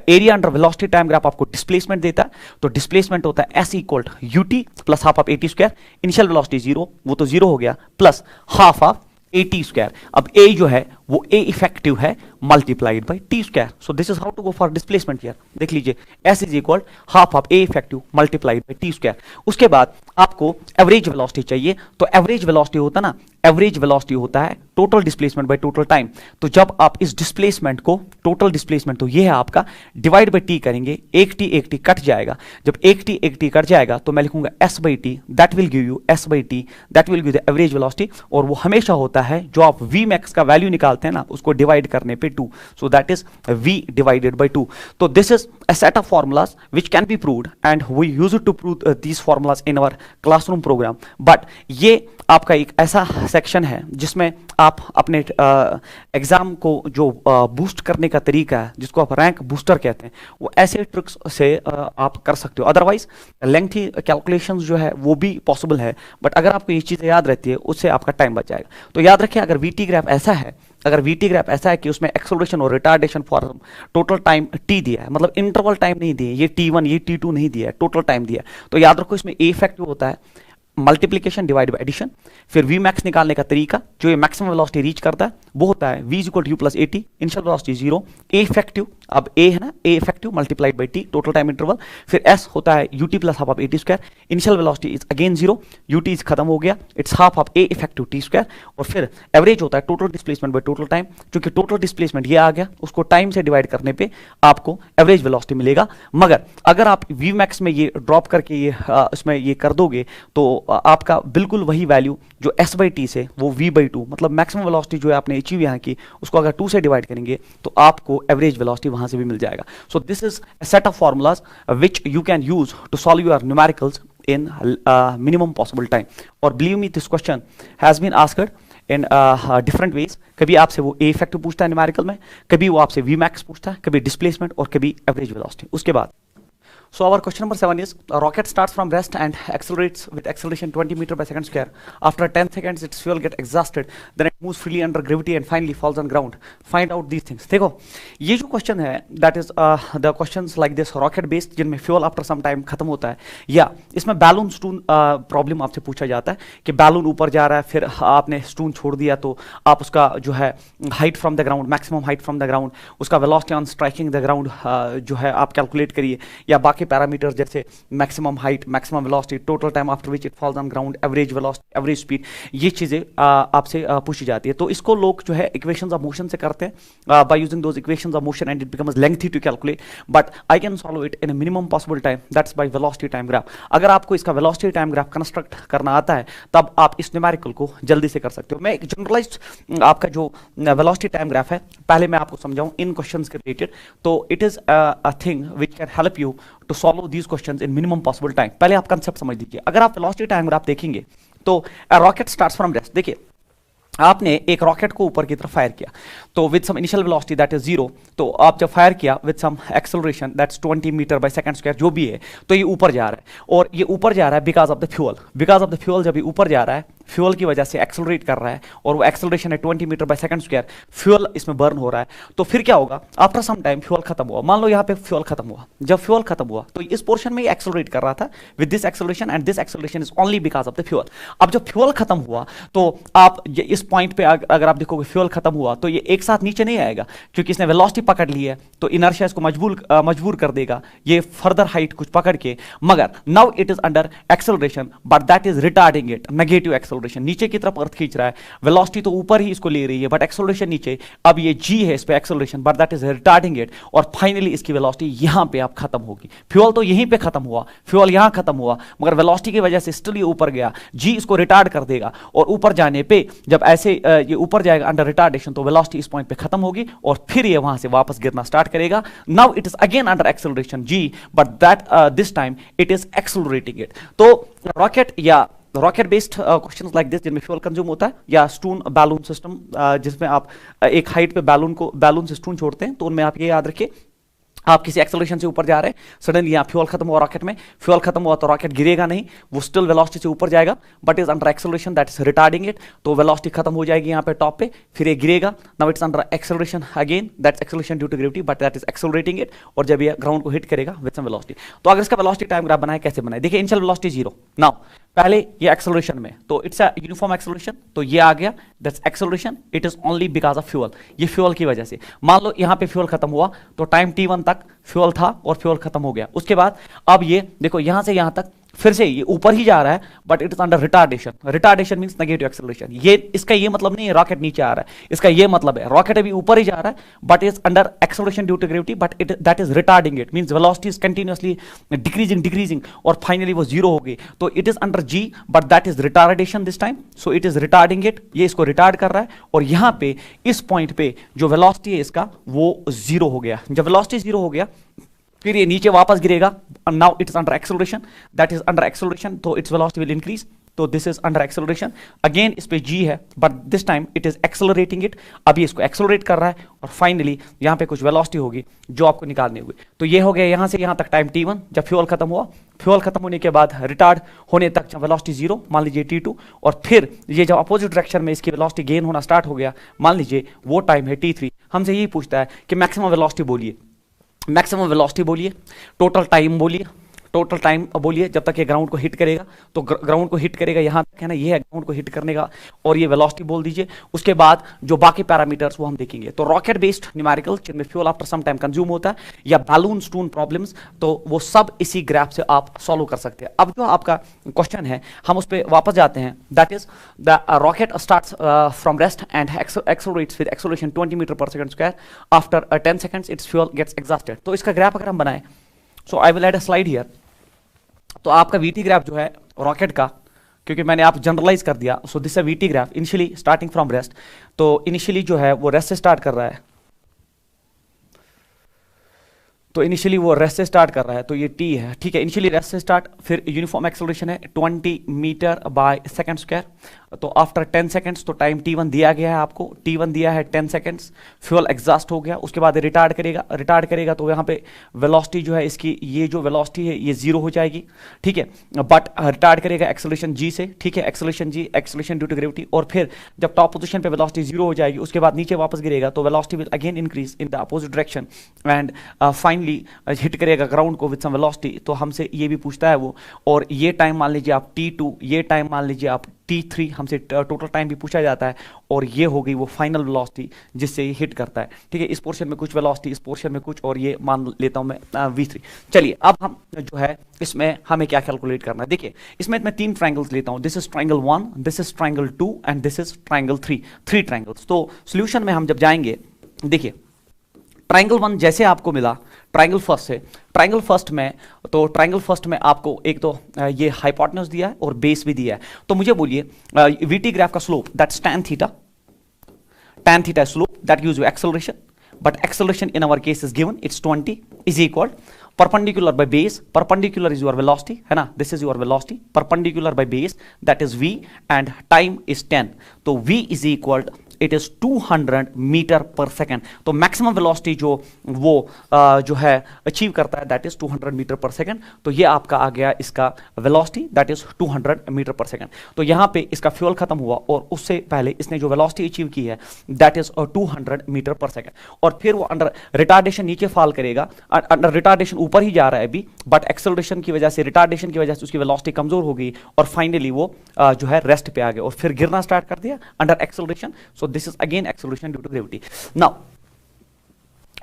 area under velocity time graph आपको डिस्प्लेसमेंट देता है, तो डिस्प्लेसमेंट होता है S equal to UT plus half of AT square, initial velocity 0, वो तो 0 हो गया, plus half of AT square. अब A जो है वो A इफेक्टिव है multiplied by T square. So this is how to go for displacement here. देख लीजिए, S is equal half of A effective multiplied by T square. उसके बाद आपको एवरेज वेलोसिटी चाहिए, तो एवरेज वेलोसिटी होता ना, एवरेज वेलोसिटी होता है total displacement by total time. तो जब आप इस डिस्प्लेसमेंट को, टोटल डिस्प्लेसमेंट तो ये है आपका, डिवाइड बाय T करेंगे, एक T कट जाएगा। जब एक T कट जाएगा तो मैं लिखूंगा S by T, that will give you S by T, that will give the average velocity. और वो हमेशा होता है, जो आप V मैक्स का वैल्यू निकालते निकालते हैं ना, उसको डिवाइड करने पे 2, so that is v divided by 2. तो this is a set of formulas which can be proved and we use it to prove these formulas in our classroom program. But ये आपका एक ऐसा सेक्शन है जिसमें आप अपने एग्जाम को जो बूस्ट करने का तरीका है, जिसको आप रैंक बूस्टर कहते हैं, वो ऐसे ट्रिक्स से आप कर सकते हो. अदरवाइज लेंथी कैलकुलेशंस जो है वो भी पॉसिबल है, बट अगर आपको ये चीज़ें याद रहती है उससे आपका टाइम बच जाएगा. तो याद रखिए, अगर वीटी ग्राफ ऐसा है, अगर वीटी ग्राफ ऐसा है कि उसमें एक्सेलरेशन और retardation for total time T दिया है, मतलब इंटरवल टाइम नहीं दिया, ये t1 ये t2 नहीं दिया है, टोटल टाइम दिया है. तो याद रखो इसमें ए इफेक्टिव होता है मल्टीप्लीकेशन डिवाइड बाय एडिशन. फिर वी मैक्स निकालने का तरीका जो ये मैक्सिमम वेलोसिटी रीच करता है वो होता है v equal to u plus a t, initial velocity 0, a effective, अब ए है ना, a effective multiplied by t total time interval. फिर s होता है u t plus half of a t square, initial velocity is again 0, u t खत्म हो गया, it's half of a effective t square. और फिर एवरेज होता है total displacement by total time, क्योंकि टोटल डिस्प्लेसमेंट ये आ गया, उसको टाइम से डिवाइड करने पे आपको एवरेज वेलोसिटी मिलेगा. मगर अगर आप वी मैक्स में ये ड्रॉप करके ये इसमें ये कर दोगे तो आपका बिल्कुल वही वैल्यू जो s बाई टी से वो v बाई 2, मतलब मैक्सिमम वेलोसिटी जो है आपने अचीव यहाँ की, उसको अगर 2 से डिवाइड करेंगे तो आपको एवरेज वेलोसिटी वहां से भी मिल जाएगा. So this is a set of formulas which you can use to solve your numericals in minimum possible time. और believe me, this question has been asked in different ways. कभी आपसे वो ए effective पूछता है न्यूमेरिकल में, कभी वो आपसे वी मैक्स पूछता है, कभी डिस्प्लेसमेंट और कभी एवरेज वेलोसिटी. उसके बाद so our question number 7 is a rocket starts from rest and accelerates with acceleration 20 meter by second square. After 10 seconds its fuel get exhausted, then it moves freely under gravity and finally falls on ground. Find out these things. देखो ये जो question है that is the questions like this rocket based जिनमें fuel after some time खत्म होता है, या इसमें बैलून स्टून प्रॉब्लम आपसे पूछा जाता है कि बैलून ऊपर जा रहा है, फिर आपने स्टून छोड़ दिया तो आप उसका जो है height from the ground, maximum height from the ground, उसका velocity on striking the ground जो है आप कैलकुलेट करिए, या बाकी पैरामीटर्स जैसे maximum height, maximum velocity, total time after which it falls on ground, average velocity, average speed, ये चीजें आपसे पूछी जाती है. तो इसको लोग जो है इक्वेशंस ऑफ मोशन से करते हैं by using those equations of motion and it becomes lengthy to calculate, but I can solve it in minimum possible time, that's by velocity time graph. अगर आपको इसका वेलोसिटी टाइम ग्राफ कंस्ट्रक्ट करना आता है तब आप इस न्यूमेरिकल को जल्दी से कर सकते हो. मैं एक जनरलाइज्ड आपका जो वेलोसिटी टाइम ग्राफ है पहले मैं आपको समझाऊं इन क्वेश्चंस के रिलेटेड, तो it is a thing which can help you to solve these questions in minimum possible time. पहले आप कंसेप्ट समझ लीजिए. अगर आप वेलोसिटी टाइम ग्राफ देखेंगे तो रॉकेट स्टार्ट्स फ्रॉम रेस्ट. देखिए आपने एक रॉकेट को ऊपर की तरफ फायर किया तो with some initial velocity that is 0, तो आप जब फायर किया with some acceleration that's 20 metre by second square जो भी है, तो ये ऊपर जा रहा है, और ये ऊपर जा रहा है because of the fuel. Because of the fuel जब ये ऊपर जा रहा है, फ्यूल की वजह से एक्सेलरेट कर रहा है, और वो एक्सेलरेशन है 20 metre by second square, fuel इसमें बर्न हो रहा है. तो फिर क्या होगा, आफ्टर सम टाइम फ्यूल खत्म हुआ, मान लो यहाँ पे फ्यूल खत्म हुआ, जब फ्यूल खत्म हुआ तो इस पोर्शन में एक्सेलरेट कर रहा था with this acceleration, and this acceleration is only because of the fuel. अब जब फ्यूल खत्म हुआ तो आप इस पॉइंट पे अगर आप देखोगे फ्यूल खत्म हुआ तो ये एक साथ नीचे नहीं आएगा, क्योंकि इसने वेलोसिटी पकड़ ली है, तो इनर्शिया इसको मजबूर कर देगा ये फर्दर हाइट कुछ पकड़ के. मगर now it is under acceleration but that is retarding it, negative acceleration, नीचे की तरफ अर्थ खींच रहा है, वेलोसिटी तो ऊपर ही इसको ले रही है बट एक्सेलरेशन नीचे. अब ये g है इस पे acceleration but that is retarding it, और फाइनली इसकी वेलोसिटी यहां पे आप खत्म होगी. फ्यूल तो यहीं पे खत्म हुआ, फ्यूल यहां खत्म हुआ, मगर वेलोसिटी की वजह से स्टिल ये ऊपर गया, g इसको रिटार्ड कर देगा, और ऊपर जाने पे जब ऐसे ये ऊपर जाएगा अंडर रिटार्डेशन तो वेलोसिटी इस पॉइंट पे खत्म होगी, और फिर ये वहां से वापस गिरना स्टार्ट करेगा. Now it is again under acceleration g, but that this time it is accelerating it. तो रॉकेट या rocket based questions like this जिनमें फ्यूल कंज्यूम होता है, या स्टून बैलून सिस्टम जिसमें आप एक हाइट पे बैलून से स्टून छोड़ते हैं, तो उनमें आप ये याद रखिए आप किसी एक्सेलरेशन से ऊपर जा रहे हैं, सडनली यहाँ फ्यूल खत्म हुआ रॉकेट में, फ्यूल खत्म हुआ तो रॉकेट गिरेगा नहीं, वो स्टिल वेलोसिटी से ऊपर जाएगा but is under acceleration that is retarding it, तो वेलोसिटी खत्म हो जाएगी यहाँ पे टॉप पे, फिर ये गिरेगा. Now it's under acceleration again, that's acceleration due to gravity but that is accelerating it, और जब ये ग्राउंड को हिट करेगा विद सम वेलोसिटी. तो अगर इसका वेलोसिटी टाइम ग्राफ बनाए, कैसे बनाए, देखिए इनिशियल वेलोसिटी 0, नाउ पहले ये एक्सेलरेशन में तो इट्स अ यूनिफॉर्म एक्सेलरेशन, तो ये आ गया that's acceleration, it is only because of fuel, ये फ्यूल की वजह से. मान लो यहाँ पे फ्यूल खत्म हुआ तो टाइम t1 तक फ्यूल था और फ्यूल खत्म हो गया. उसके बाद अब ये देखो यहां से यहां तक फिर से ये ऊपर ही जा रहा है but it is under retardation. Retardation means negative acceleration. ये इसका ये मतलब नहीं है रॉकेट नीचे आ रहा है, इसका ये मतलब है रॉकेट अभी ऊपर ही जा रहा है but is under acceleration due to gravity, but it that is retarding it, means velocity is continuously decreasing और फाइनली वो जीरो हो गई. तो it is under g but that is retardation this time. So it is retarding it, ये इसको retard कर रहा है और यहां पे इस पॉइंट पे जो वेलोसिटी है इसका वो जीरो हो गया. जब वेलोसिटी जीरो हो गया फिर ये नीचे वापस गिरेगा. Now it is under acceleration, that is under acceleration, तो इट्स वेलोसिटी विल इंक्रीज. तो this is under acceleration. Again इस पे जी है but this time it is accelerating it. अभी इसको एक्सेलरेट कर रहा है और फाइनली यहां पे कुछ वेलोसिटी होगी जो आपको निकालनी होगी. तो ये हो गया यहां से यहां तक टाइम t1. जब फ्यूल खत्म हुआ, फ्यूल खत्म होने के बाद रिटार्ड होने तक वेलोसिटी जीरो, मान लीजिए t2, और फिर ये जब अपोजिट डायरेक्शन में इसकी वेलोसिटी गेन होना स्टार्ट हो गया, मान लीजिए वो टाइम है t3. हमसे यही पूछता है कि मैक्सिमम वेलोसिटी बोलिए, मैक्सिमम वेलोसिटी बोलिए, टोटल टाइम बोलिए, टोटल टाइम बोलिए जब तक ये ग्राउंड को हिट करेगा. तो ग्राउंड को हिट करेगा यहां तक है ना, ये है ग्राउंड को हिट करने का, और ये वेलोसिटी बोल दीजिए. उसके बाद जो बाकी पैरामीटर्स वो हम देखेंगे. तो रॉकेट बेस्ड न्यूमेरिकल जिनमें fuel after some time consume होता है या बैलून स्टून प्रॉब्लम्स, तो वो सब इसी ग्राफ से आप सॉल्व कर सकते हैं. अब जो आपका क्वेश्चन है हम उस पर वापस जाते हैं. That is the rocket starts from rest and accelerates with acceleration 20 metre per second square. After 10 seconds its fuel gets exhausted. तो इसका ग्राफ अगर हम बनाएं, so I will add a slide here. तो आपका वीटी ग्राफ जो है rocket का, क्योंकि मैंने आप जनरलाइज कर दिया, सो दिस है VT graph initially starting from rest. तो इनिशियली जो है वो रेस्ट से स्टार्ट कर रहा है, तो इनिशियली वो रेस्ट से स्टार्ट कर रहा है, तो ये टी है, ठीक है. इनिशियली रेस्ट से स्टार्ट, फिर यूनिफॉर्म एक्सेलरेशन है 20 मीटर बाय सेकंड स्क्वायर. तो आफ्टर 10 सेकंड्स, तो टाइम t1 दिया गया है आपको, t1 दिया है 10 सेकंड्स. फ्यूल एग्जॉस्ट हो गया, उसके बाद रिटार्ड करेगा तो यहाँ पे वेलोसिटी जो है इसकी, ये जो वेलोसिटी है ये जीरो हो जाएगी, ठीक है. बट रिटार्ड करेगा एक्सेलरेशन जी से, ठीक है, acceleration g, acceleration due to gravity. और फिर जब टॉप पोजीशन पे वेलोसिटी जीरो हो जाएगी, उसके बाद नीचे वापस गिरेगा तो velocity will again increase in the opposite direction and finally hit करेगा ग्राउंड को विद सम वेलोसिटी. तो हमसे ये भी पूछता है वो, और ये टाइम मान लीजिए आप t2, ये टाइम मान लीजिए आप t3, हमसे टोटल टाइम भी पूछा जाता है. और ये हो गई वो फाइनल वेलोसिटी जिससे ये हिट करता है, ठीक है. इस पोर्शन में कुछ वेलोसिटी, इस पोर्शन में कुछ, और ये मान लेता हूं मैं v3. चलिए अब हम जो है इसमें हमें क्या कैलकुलेट करना है. देखिए इसमें मैं 3 ट्रायंगल्स लेता हूं. This is triangle 1, this is triangle 2 and this is triangle 3. 3 triangles. तो सोल्यूशन में हम जब जाएंगे, देखिए ट्रायंगल 1 जैसे आपको मिला ट्रायंगल फर्स्ट से, ट्रायंगल फर्स्ट में, तो ट्रायंगल फर्स्ट में आपको एक तो ये हाइपोटेन्यूज दिया है और बेस भी दिया है. तो मुझे बोलिए वीटी ग्राफ का slope that's tan theta. tan theta slope that gives you acceleration, but acceleration in our case is given, it's 20 is equal perpendicular by base, perpendicular is your velocity, है ना, this is your velocity, perpendicular by base that is v and time is 10. तो v is equal it is 200 metre per second. तो maximum velocity जो वो जो है achieve करता है that is 200 metre per second. तो ये आपका आ गया इसका velocity that is 200 metre per second. तो यहाँ पे इसका फ्यूल खत्म हुआ और उससे पहले इसने जो वेलोसिटी अचीव की है that is 200 metre per second. और फिर वो अंडर रिटार्डेशन नीचे फॉल करेगा, अंडर रिटार्डेशन ऊपर ही जा रहा है अभी, बट एक्सेलरेशन की वजह से, रिटार्डेशन की वजह से उसकी वेलोसिटी कमजोर हो गई और फाइनली वो जो है रेस्ट पे आ गया और फिर गिरना स्टार्ट कर दिया under acceleration. So this is again acceleration due to gravity. Now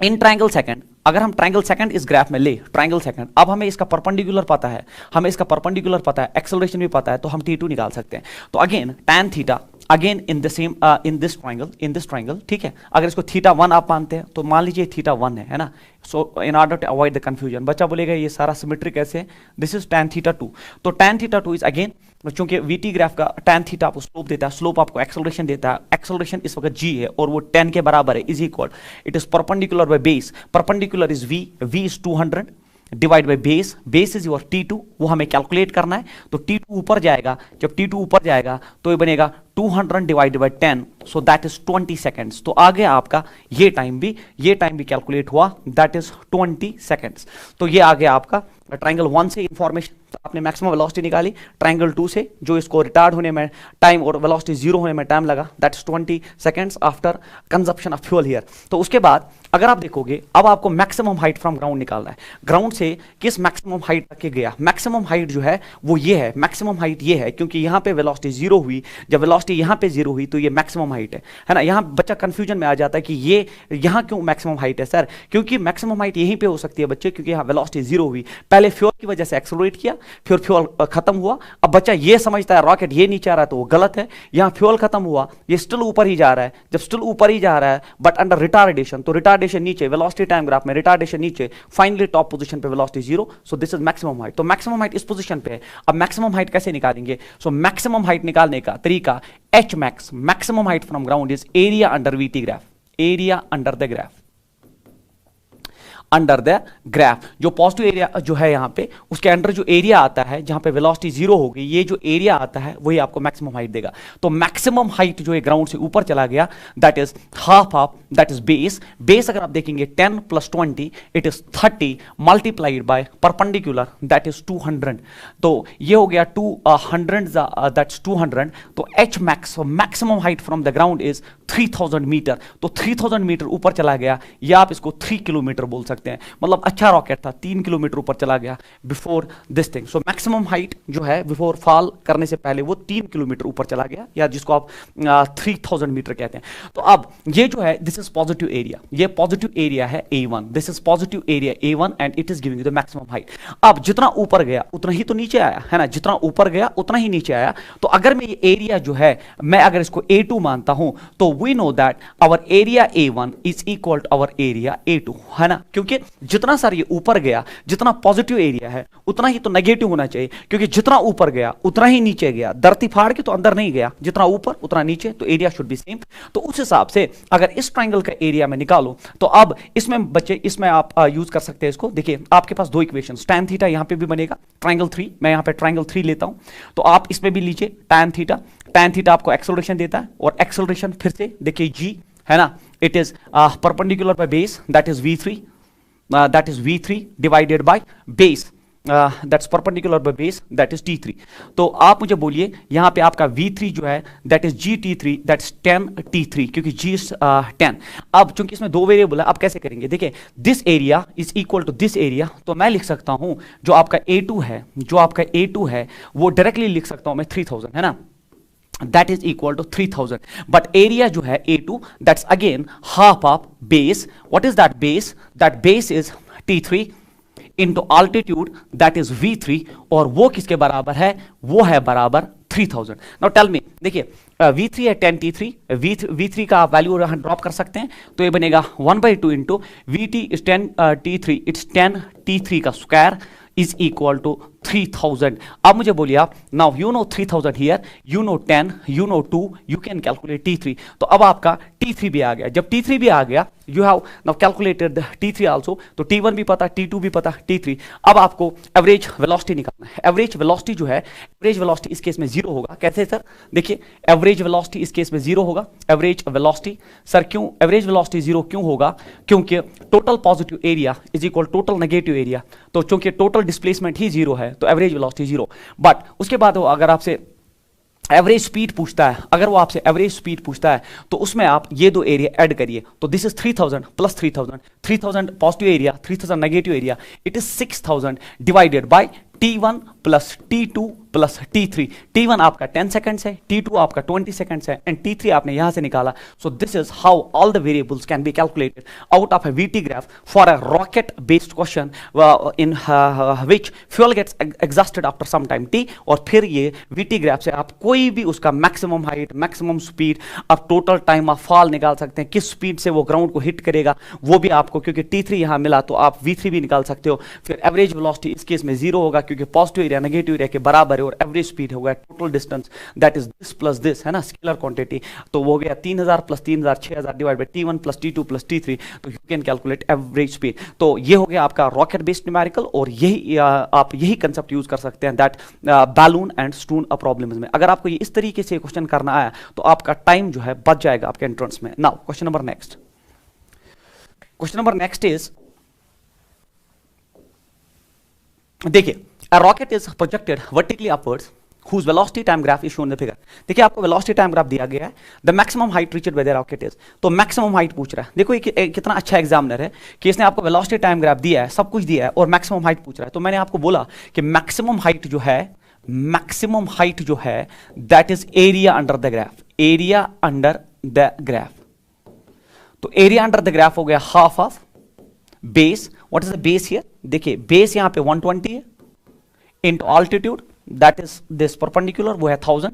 in triangle second, अगर हम ट्रायंगल सेकंड इस ग्राफ में ले, ट्रायंगल सेकंड, अब हमें इसका परपेंडिकुलर पता है, हमें इसका परपेंडिकुलर पता है, एक्सेलरेशन भी पता है, तो हम t2 निकाल सकते हैं. तो again tan theta again in the same in this triangle, ठीक है. अगर इसको थीटा 1 आप मानते हैं तो मान लीजिए थीटा 1 है ना. So in order to avoid the confusion, बच्चा बोलेगा ये सारा सिमेट्रिक कैसे है, दिस इज tan थीटा 2. तो tan थीटा 2 इज अगेन, चूंकि वीटी ग्राफ का tan थीटा आपको स्लोप देता है, स्लोप आपको एक्सेलरेशन देता है, एक्सेलरेशन इस वक्त g है और वो 10 के बराबर है, is equal it is perpendicular by base, perpendicular is v is 200 divide by base, base is your t2, वो हमें कैलकुलेट करना है. तो t2 ऊपर जाएगा, जब t2 ऊपर जाएगा तो ये बनेगा 200 divided by 10, so that is 20 seconds. तो आगे आपका ये टाइम भी कैलकुलेट हुआ, दैट इज 20 सेकंड्स. तो ये आ गया आपका ट्रायंगल 1 से इंफॉर्मेशन, तो आपने मैक्सिमम वेलोसिटी निकाली. ट्रायंगल 2 से जो इसको रिटार्ड होने में टाइम और वेलोसिटी जीरो होने में टाइम लगा, that is 20 seconds after consumption of fuel here. तो उसके बाद अगर आप देखोगे अब आपको मैक्सिमम हाइट फ्रॉम ग्राउंड निकालना है. ग्राउंड से किस मैक्सिमम हाइट तक के गया, मैक्सिमम हाइट जो है वो ये है, मैक्सिमम हाइट ये है, क्योंकि यहाँ पे वेलोसिटी जीरो हुई, जब वेलोसिटी यहाँ पे जीरो हुई तो ये मैक्सिमम हाइट है ना. यहाँ बच्चा कंफ्यूजन में आ जाता है कि ये यहाँ क्यों मैक्सिमम हाइट है सर, क्योंकि मैक्सिमम हाइट यहीं पे हो सकती है बच्चे, क्योंकि यहाँ वेलोसिटी जीरो हुई. पहले फ्यूल की वजह से एक्सेलरेट किया, फिर फ्यूल खत्म हुआ। अब बच्चा ये समझता है रॉकेट ये नीचे आ रहा है तो वो गलत है। यहां फ्यूल खत्म हुआ, ये स्टिल ऊपर ही जा रहा है। जब स्टिल ऊपर ही जा रहा है बट अंडर रिटार्डेशन, तो रिटार्डेशन नीचे, वेलोसिटी टाइम ग्राफ में रिटार्डेशन नीचे, फाइनली टॉप पोजीशन पे velocity 0। So this is maximum height. तो मैक्सिमम हाइट इस पोजीशन पे है। अब मैक्सिमम हाइट कैसे निकालेंगे? सो मैक्सिमम हाइट निकालने का तरीका H max, maximum height from ground is area under VT graph, area under the graph, under the graph. जो पॉजिटिव एरिया जो है यहां पे, उसके अंडर जो एरिया आता है जहां पे वेलोसिटी 0 होगी, ये जो एरिया आता है वही आपको मैक्सिमम हाइट देगा। तो मैक्सिमम हाइट जो है ग्राउंड से ऊपर चला गया, that is half of, that is base. Base अगर आप देखेंगे 10 + 20 it is 30 multiplied by perpendicular, that is 200। तो ये हो गया 200, दैट्स 200। तो H max, maximum height from the ground is 3000 metre. तो 3000 मीटर ऊपर चला गया, या आप इसको 3 किलोमीटर बोल सकते हैं। मतलब अच्छा रॉकेट था, 3 किलोमीटर ऊपर चला गया before this thing. So maximum height जो है बिफोर फॉल करने से पहले वो 3 किलोमीटर ऊपर चला गया, या जिसको आप 3000 मीटर कहते हैं। तो अब ये जो है दिस इज पॉजिटिव एरिया, ये पॉजिटिव एरिया है A1, this is positive area A1 and it is giving the maximum height. अब जितना ऊपर गया उतना ही तो नीचे आया है ना, जितना ऊपर गया उतना ही नीचे आया। तो अगर मैं ये एरिया जो है, मैं अगर इसको A2 मानता हूं, तो we know that our area A1 is equal to our area A2, है ना। क्योंकि जितना सर ये ऊपर गया, जितना पॉजिटिव एरिया है उतना ही तो नेगेटिव होना चाहिए, क्योंकि जितना ऊपर गया उतना ही नीचे गया। धरती फाड़ के तो अंदर नहीं गया, जितना ऊपर उतना नीचे, तो एरिया शुड बी सेम। तो उस हिसाब से अगर इस ट्राइंगल का एरिया में निकालो, तो अब इसमें बच्चे, इसमें आप यूज कर सकते हैं इसको। देखिए आपके पास दो इक्वेशन, tan थीटा यहां पे भी बनेगा, ट्राइंगल 3, मैं यहां पे ट्राइंगल 3 लेता हूं, तो आप इसमें भी लीजिए tan थीटा। tan थीटा आपको एक्सेलरेशन देता है, और एक्सेलरेशन फिर से देखिए g, है ना, it is perpendicular by base, that is v3, that is v3 divided by base, that's perpendicular by base, that is t3। तो आप मुझे बोलिए यहां पे आपका v3 जो है that is gt3, that's 10 t3, क्योंकि g is 10। अब चूंकि इसमें दो वेरिएबल है, आप कैसे करेंगे? देखिए this area is equal to this area, तो मैं लिख सकता हूं जो आपका a2 है, जो आपका a2 है वो डायरेक्टली लिख सकता हूं मैं 3000, है ना, that is equal to 3000। but area जो है A2, that's again half of base। what is that base? that base is T3 into altitude, that is V3, और वो किसके बराबर है? वो है बराबर 3000। now tell me, देखिए V3 है 10 T3, V3 का आप वैल्यू यहां ड्रॉप कर सकते हैं, तो ये बनेगा 1/2 into VT is 10 T3, it's 10 T3 का स्क्वायर इज इक्वल टू 3000। अब मुझे बोलिए आप, now you know 3000 here, you know 10, you know 2, you can calculate T3। तो अब आपका T3 भी आ गया। जब T3 भी आ गया, you have now calculated the T3 also, तो T1 भी पता, T2 भी पता, T3। अब आपको एवरेज वेलोसिटी निकालना है। एवरेज वेलोसिटी जो है, एवरेज वेलोसिटी इस केस में 0 होगा। कैसे सर? देखिए एवरेज वेलोसिटी इस केस में 0 होगा। एवरेज वेलोसिटी सर क्यों एवरेज वेलोसिटी 0 क्यों होगा? क्योंकि total positive area is equal total negative area, तो चूंकि टोटल डिस्प्लेसमेंट ही 0 है तो एवरेज वेलोसिटी 0। बट उसके बाद अगर आपसे एवरेज स्पीड पूछता है, अगर वो आपसे एवरेज स्पीड पूछता है, तो उसमें आप ये दो एरिया ऐड करिए। तो this is 3000 plus 3000 positive area, 3000 negative area, it is 6000 divided by T1 plus T2 plus T3। T1 आपका 10 सेकंड्स है, T2 आपका 20 सेकंड्स है, एंड T3 आपने यहां से निकाला। So this is how all the variables can be calculated out of a VT graph for a rocket based question in which fuel gets exhausted after some time t। और फिर ये VT graph से आप कोई भी उसका maximum height, maximum speed, आप total time of fall निकाल सकते हैं, किस स्पीड से वो ग्राउंड को हिट करेगा वो भी आपको, क्योंकि T3 यहां मिला तो आप V3 भी निकाल सकते हो। फिर एवरेज वेलोसिटी इस केस में 0 होगा, क्योंकि पॉजिटिव एरिया नेगेटिव एरिया के बराबर है, और एवरेज स्पीड होगा total distance, that is this plus this, है ना, स्केलर क्वांटिटी। तो वो हो गया 3000 plus 3000 6000 divide by T1 plus T2 plus T3, तो you can calculate average speed. तो ये हो गया आपका रॉकेट बेस्ड न्यूमेरिकल, और यही आप यही कंसेप्ट यूज कर सकते हैं, दैट बैलून एंड स्टून प्रॉब्लम्स में। अगर आपको ये इस तरीके से क्वेश्चन करना आया तो आपका टाइम जो है बच जाएगा आपके एंट्रेंस में। Now question number next, question number next is, देखिए a rocket is projected vertically upwards whose velocity time graph is shown in the figure। देखिए आपको velocity time graph दिया गया है, the maximum height reached by the rocket is, तो maximum height पूछ रहा है। देखो ये कितना अच्छा एग्जामिनर है कि इसने आपको velocity time graph दिया है, सब कुछ दिया है, और maximum height पूछ रहा है। तो मैंने आपको बोला कि maximum height जो है, maximum height जो है that is area under the graph, area under the graph। तो area under the graph हो गया half of base। what is the base here? देखिए बेस यहां पे 120 है, into altitude that is this perpendicular वो है 1000,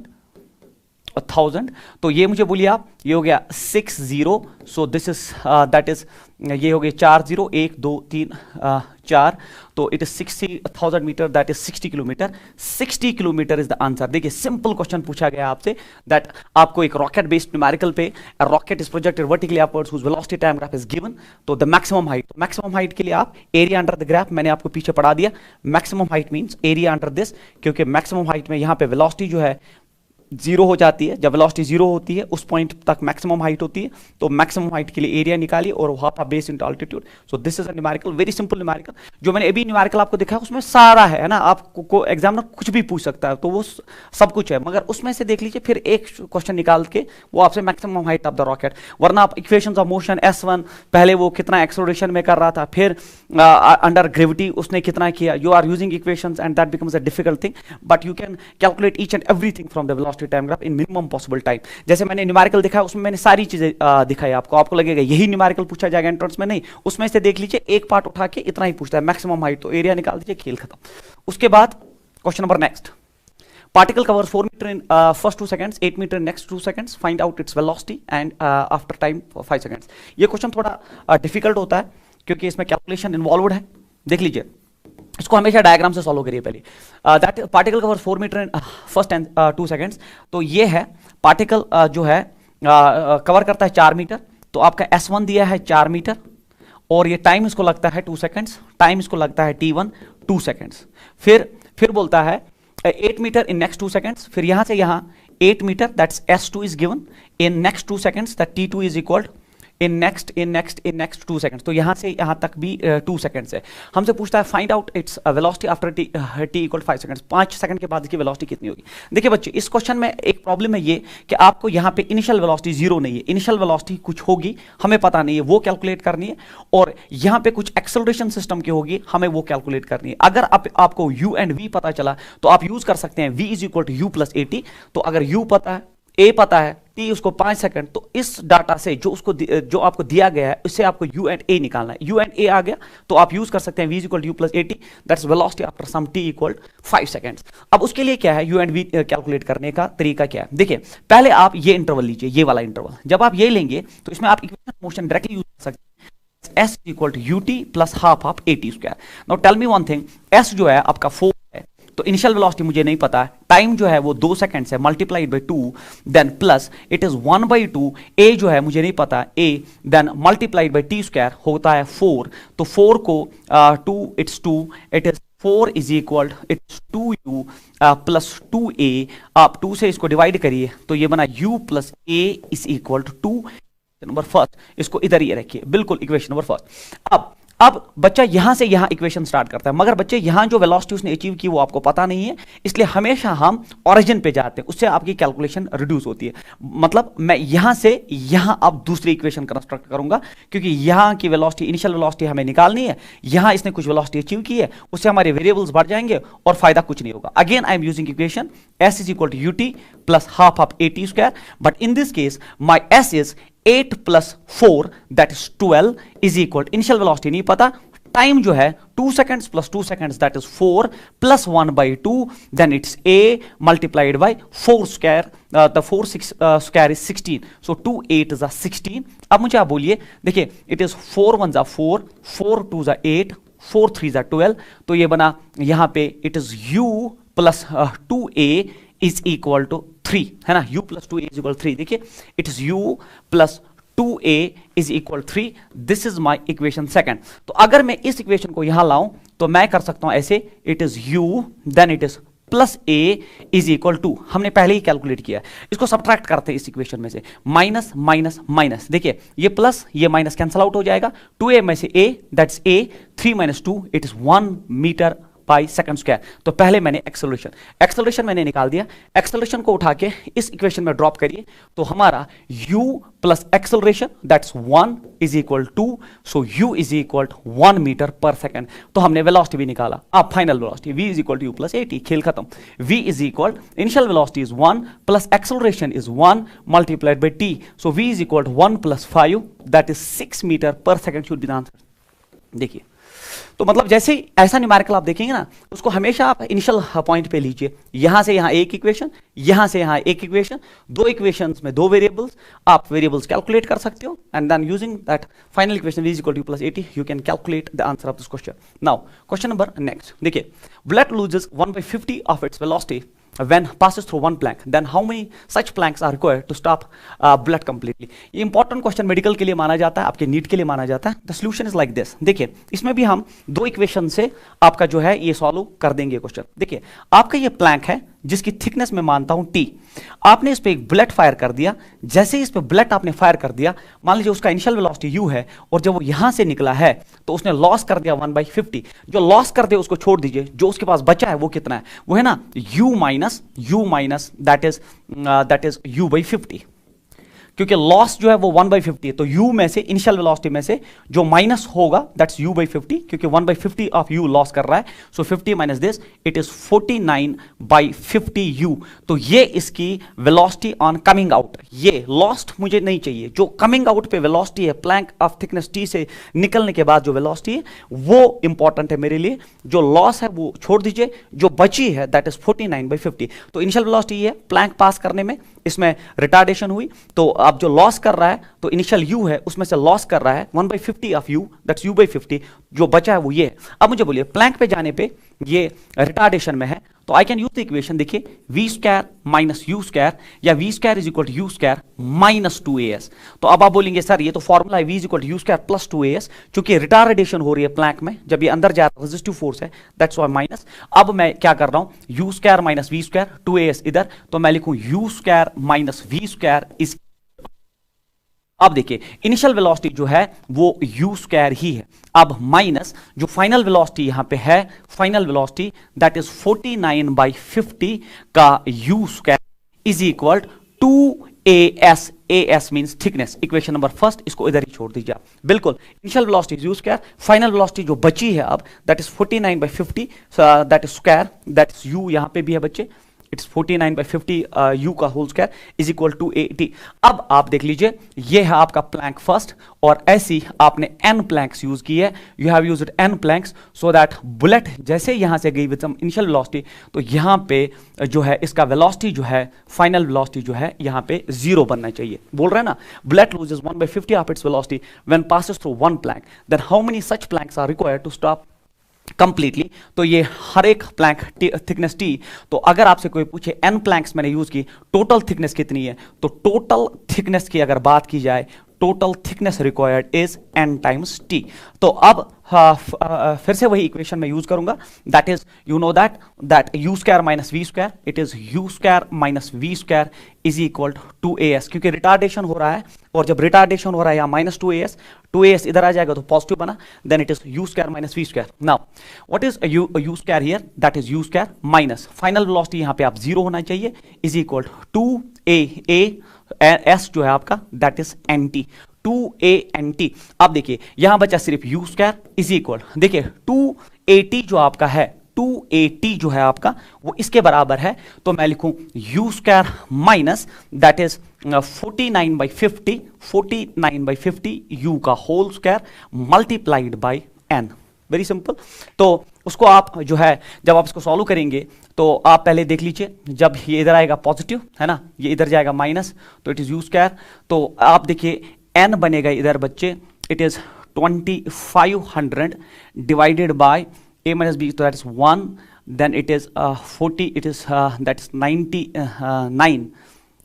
तो ये मुझे बोलिए आप, ये हो गया 60, so this is that is, ये हो गया 40, 1 2 3 4, तो it is 60,000 metre, that is 60 kilometre. 60 kilometre is the answer. देखिए सिंपल क्वेश्चन पूछा गया आपसे दैट आपको एक रॉकेट बेस्ड न्यूमेरिकल पे, rocket is projected vertically upwards whose velocity time graph is given, तो द मैक्सिमम हाइट के लिए आप एरिया अंडर द ग्राफ मैंने आपको पीछे पढ़ा दिया। Maximum height means area under this, क्योंकि मैक्सिमम हाइट में यहां पे वेलोसिटी जो है जीरो हो जाती है, जब वेलोसिटी जीरो होती है उस पॉइंट तक मैक्सिमम हाइट होती है, तो मैक्सिमम हाइट के लिए एरिया निकालिए और वहां पर base into altitude. So this is a numerical, very simple numerical. जो मैंने अभी न्यूमेरिकल आपको दिखाया उसमें सारा है ना, आपको एग्जामिनर कुछ भी पूछ सकता है, तो वो सब कुछ है, मगर उसमें से देख लीजिए फिर एक क्वेश्चन निकाल के वो आपसे maximum height of the rocket, वरना आप इक्वेशंस ऑफ मोशन S1 पहले वो कितना एक्सेलरेशन में कर रहा था, फिर अंडर ग्रेविटी उसने कितना किया, you are using equations and that becomes a difficult thing, but you can calculate each and everything from the velocity time graph in minimum possible time. जैसे मैंने न्यूमेरिकल दिखाया उसमें मैंने सारी चीजें दिखाई आपको लगेगा यही न्यूमेरिकल पूछा जाएगा एंट्रेंस में, नहीं, उसमें से देख लीजिए एक पार्ट उठा के इतना ही पूछता है मैक्सिमम हाइट, तो एरिया निकाल दीजिए, खेल खत्म। उसके बाद question number next, particle covers 4 meter in first 2 seconds, 8 meter in next 2 seconds, find out its velocity and after time 5 seconds। ये क्वेश्चन थोड़ा डिफिकल्ट होता है क्योंकि इसमें कैलकुलेशन इन्वॉल्वड है। देख लीजिए इसको हमेशा डायग्राम से सॉल्व करिए पहले। That particle covers 4 metre in first and 2 seconds, तो ये है पार्टिकल जो है कवर करता है 4 मीटर, तो आपका S1 दिया है 4 मीटर और ये टाइम इसको लगता है 2 सेकंड्स, टाइम इसको लगता है T1 2 सेकंड्स। फिर बोलता है 8 मीटर इन नेक्स्ट 2 सेकंड्स, फिर यहां से यहां 8 metre that's S2 is given in next 2 seconds, that T2 is equal in next 2 seconds, तो यहां से यहां तक भी 2 सेकंड्स है। हमसे पूछता है find out its velocity after t equal 5 seconds, 5 second के बाद इसकी वेलोसिटी कितनी होगी। देखिए बच्चे इस क्वेश्चन में एक प्रॉब्लम है ये कि आपको यहां पे इनिशियल वेलोसिटी जीरो नहीं है, इनिशियल वेलोसिटी कुछ होगी हमें पता नहीं है, वो कैलकुलेट करनी है, और यहां पे कुछ एक्सेलरेशन सिस्टम की होगी हमें वो कैलकुलेट करनी है। अगर आपको u एंड v पता चला तो आप यूज कर सकते हैं v is equal to u plus at, तो अगर u पता है a पता है t उसको 5 सेकंड, तो इस डाटा से जो आपको दिया गया है उससे आपको u एंड a निकालना है। u एंड a आ गया तो आप यूज कर सकते हैं v equal u plus at, that's velocity after some t equal 5 seconds. अब उसके लिए क्या है u एंड v कैलकुलेट करने का तरीका क्या है, देखिए पहले आप ये इंटरवल लीजिए, ये वाला इंटरवल, जब आप ये लेंगे तो इसमें आप इक्वेशन मोशन डायरेक्टली यूज कर सकते हैं, s equal to ut plus half of at square. Now tell me one thing, s जो है आपका 4 है, तो इनिशियल वेलोसिटी मुझे नहीं पता है, टाइम जो है वो 2 सेकंड्स है multiplied by 2, then plus it is 1/2, a जो है मुझे नहीं पता a, then multiplied by t square होता है 4, तो 4 को 2 it's 2, it is 4 is equal it's 2u plus 2a, आप 2 से इसको डिवाइड करिए तो ये बना u plus a is equal to 2 number first, इसको इधर ही रखिए, बिल्कुल इक्वेशन नंबर फर्स्ट। अब बच्चा यहां से यहां इक्वेशन स्टार्ट करता है, मगर बच्चे यहां जो वेलोसिटी उसने अचीव की वो आपको पता नहीं है, इसलिए हमेशा हम ओरिजिन पे जाते हैं, उससे आपकी कैलकुलेशन रिड्यूस होती है। मतलब मैं यहां से यहां अब दूसरी इक्वेशन कंस्ट्रक्ट करूंगा, क्योंकि यहां की वेलोसिटी इनिशियल वेलोसिटी हमें निकालनी है, यहां इसने कुछ वेलोसिटी अचीव की है, उससे हमारे वेरिएबल्स बढ़ जाएंगे और फायदा कुछ नहीं होगा। Again I am using equation s is equal to ut plus half of at square, but in this case my s is 8 plus 4 that is 12 is equal, initial velocity नहीं पता, टाइम जो है 2 seconds plus 2 seconds that is 4 plus 1/2, then it's a multiplied by 4 square, the 4 square is 16, so 2 8 is 16। अब मुझे आप बोलिए, देखिए it is 4 1 जा 4, 4 2 जा 8, 4 3 जा 12, तो ये बना यहां पे it is u plus 2a is equal to 3, है ना, u plus 2a is equal 3। देखिए it is u plus 2a is equal 3, this is my equation second. तो अगर मैं इस इक्वेशन को यहां लाऊं तो मैं कर सकता हूं ऐसे, it is u then it is plus a is equal to, हमने पहले ही कैलकुलेट किया, इसको सब्ट्रैक्ट करते हैं इस इक्वेशन में से, माइनस माइनस माइनस, देखिए ये प्लस ये माइनस कैंसल आउट हो जाएगा, 2a में से a that's a, 3 minus 2 it is 1 metre by second square. तो पहले मैंने एक्सेलरेशन मैंने निकाल दिया, एक्सेलरेशन को उठा के इस इक्वेशन में ड्रॉप करिए तो हमारा u plus acceleration that's 1 is equal to, so u is equal 1 metre per second. तो हमने वेलोसिटी भी निकाला, अब final velocity v is equal to u plus at, खेल खत्म। v is equal initial velocity is 1 plus acceleration is 1 multiplied by t, so v is equal 1 plus 5 that is 6 metre per second should be the answer. देखिए तो मतलब जैसे ही ऐसा numerical आप देखेंगे ना, उसको हमेशा आप इनिशियल पॉइंट पे लीजिए, यहां से यहां एक इक्वेशन, यहां से यहां एक इक्वेशन, दो इक्वेशंस में दो वेरिएबल्स, आप वेरिएबल्स कैलकुलेट कर सकते हो, and then using that final equation v = u + 80 you can calculate the answer of this question. Now question number next देखिए, bullet loses 1/50 of its velocity when passes through one plank, then how many such planks are required to stop bullet completely? ये important question medical के लिए माना जाता है, आपके NEET के लिए माना जाता है. The solution is like this. देखिए इसमें भी हम दो इक्वेशन से आपका जो है ये सॉल्व कर देंगे क्वेश्चन. देखिए आपका ये प्लैंक है जिसकी थिकनेस मैं मानता हूं t. आपने इस पे एक बुलेट फायर कर दिया. जैसे ही इस पे बुलेट आपने फायर कर दिया, मान लीजिए उसका इनिशियल वेलोसिटी u है, और जब वो यहां से निकला है तो उसने लॉस कर दिया 1/50. जो लॉस कर दे उसको छोड़ दीजिए, जो उसके पास बचा है वो कितना है, वो है ना u minus that is u/50, क्योंकि लॉस जो है वो 1/50 है. तो u में से, इनिशियल वेलोसिटी में से जो माइनस होगा दैट्स u/50, क्योंकि 1/50 ऑफ u लॉस कर रहा है. सो 50 minus this it is 49/50 u. तो ये इसकी वेलोसिटी ऑन कमिंग आउट. ये लॉस्ट मुझे नहीं चाहिए, जो कमिंग आउट पे वेलोसिटी है प्लैंक ऑफ थिकनेस t से निकलने के बाद जो वेलोसिटी है वो इंपॉर्टेंट है मेरे लिए. जो लॉस है वो छोड़ दीजिए, जो बची है दैट इज 49/50. तो इनिशियल वेलोसिटी है प्लैंक पास करने में, इसमें रिटार्डेशन हुई, तो अब जो लॉस कर रहा है, तो इनिशियल u है उसमें से लॉस कर रहा है 1/50 ऑफ u दैट्स u/50. जो बचा है वो ये है. अब मुझे बोलिए प्लैंक पे जाने पे ये रिटार्डेशन में है, तो I can use the equation. देखिए v² माइनस u² या v² = u² माइनस 2as. तो अब आप बोलेंगे सर ये तो फॉर्मूला है v = u² प्लस 2as, चूंकि रिटार्डेशन हो रही है प्लैंक में, जब ये अंदर जा रहा है रेजिस्टिव फोर्स है, दैट्स व्हाई माइनस. अब मैं क्या कर रहा हूं, u² माइनस v², 2as इधर, तो मैं लिखूं u² माइनस v² इज. अब देखिए इनिशियल वेलोसिटी जो है वो u² ही है. अब माइनस जो फाइनल वेलोसिटी यहां पे है, फाइनल वेलोसिटी दैट इज 49/50 का u² is equal 2as. as means thickness. Equation number first इसको इधर ही छोड़ दीजिए. बिल्कुल initial velocity u², final velocity जो बची है अब that is 49/50 that is square, that is u यहां पे भी है बच्चे, इट्स 49/50 u का whole square is equal to 80. अब आप देख लीजिए ये है आपका प्लैंक फर्स्ट, और ऐसी आपने n प्लैंक्स यूज की है. You have used n planks so that bullet जैसे यहां से गई विद सम इनिशियल वेलोसिटी, तो यहां पे जो है इसका वेलोसिटी जो है, फाइनल वेलोसिटी जो है यहां पे 0 बनना चाहिए. बोल रहे हैं ना, bullet loses 1/50 of its velocity when passes through one plank, then how many such planks are required to stop completely. तो ये हर एक प्लैंक थिकनेस t. तो अगर आपसे कोई पूछे n प्लैंक्स मैंने यूज की, टोटल थिकनेस कितनी है, तो टोटल थिकनेस की अगर बात की जाए, total thickness required is n times t. तो अब फिर से वही इक्वेशन में यूज करूंगा, that is you know that u² minus v², it is u² minus v² is equal to as, क्योंकि रिटार्डेशन हो रहा है, और जब रिटार्डेशन हो रहा है यहाँ माइनस 2as इधर आ जाएगा तो पॉजिटिव बना, then it is u² minus v². Now what is u² here, that is u² minus final velocity यहाँ पे आप 0 होना चाहिए, is equal to 2a s जो है आपका दैट इज nt, 2a/nt. अब देखिए यहां बचा सिर्फ u² इज इक्वल, देखिए 2at जो आपका है, 2at जो है आपका वो इसके बराबर है, तो मैं लिखूं u² minus that is 49/50 u का whole square multiplied by n. Very simple. तो उसको आप जो है जब आप इसको सॉल्व करेंगे तो आप पहले देख लीजिए, जब ये इधर आएगा पॉजिटिव है ना, ये इधर जाएगा माइनस, तो इट इज u². तो आप देखिए n बनेगा इधर बच्चे, it is 2500 divided by a minus b, तो that is 1, then it is 40, it is that is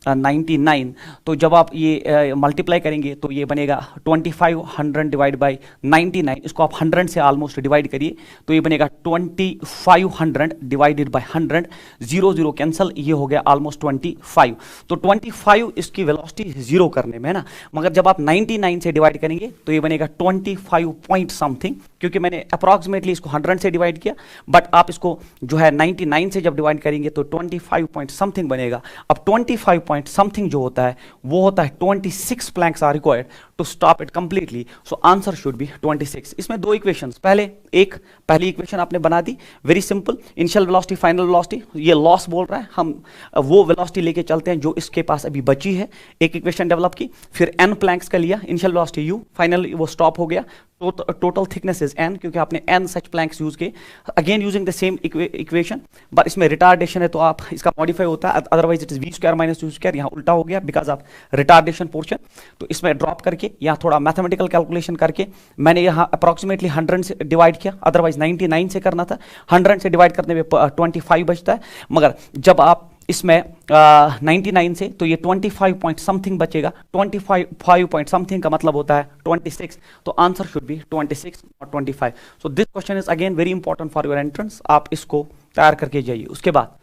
99. तो जब आप ये मल्टीप्लाई करेंगे तो ये बनेगा 2500 डिवाइड बाई 99. इसको आप 100 से ऑलमोस्ट डिवाइड करिए तो ये बनेगा 2500 डिवाइडेड बाई 100. 0 0 कैंसल, ये हो गया ऑलमोस्ट 25. तो 25 इसकी वेलोसिटी 0 करने में है ना, मगर जब आप 99 से डिवाइड करेंगे तो ये बनेगा 25 पॉइंट समथिंग, क्योंकि मैंने अप्रॉक्सीमेटली इसको 100 से डिवाइड किया, बट आप इसको जो है 99 से जब डिवाइड करेंगे तो 25 पॉइंट समथिंग बनेगा. अब 25 पॉइंट समथिंग जो होता है वो होता है 26 planks are required to stop it completely. So answer should be 26. इसमें दो इक्वेशंस, पहली इक्वेशन आपने बना दी, very simple, initial velocity final velocity, ये लॉस बोल रहा है, हम वो वेलोसिटी लेके चलते हैं जो इसके पास अभी बची है. एक इक्वेशन डेवलप की, फिर n प्लैंक्स का लिया, इनिशियल वेलोसिटी u, फाइनल वो स्टॉप हो गया टोटल थिकनेस इज n, क्योंकि आपने n सच प्लैंक्स यूज किए, again using the same equation, but इसमें रिटार्डेशन है तो आप इसका मॉडिफाई होता है, otherwise it is v square minus u square, यहाँ उल्टा हो गया बिकॉज ऑफ रिटार्डेशन पोर्शन। तो इसमें ड्रॉप करके यहाँ थोड़ा मैथमेटिकल कैलकुलेशन करके मैंने यहाँ अप्रॉक्सीमेटली 100 से डिवाइड किया, अदरवाइज 99 से करना था। 100 से डिवाइड करने में 25 बचता है, मगर जब आप इसमें 99 से तो ये 25 पॉइंट समथिंग बचेगा, 25 पॉइंट समथिंग का मतलब होता है 26, तो आंसर शुड बी 26 और 25। So this question is again very important for your entrance, आप इसको तैयार करके जाइए। उसके बाद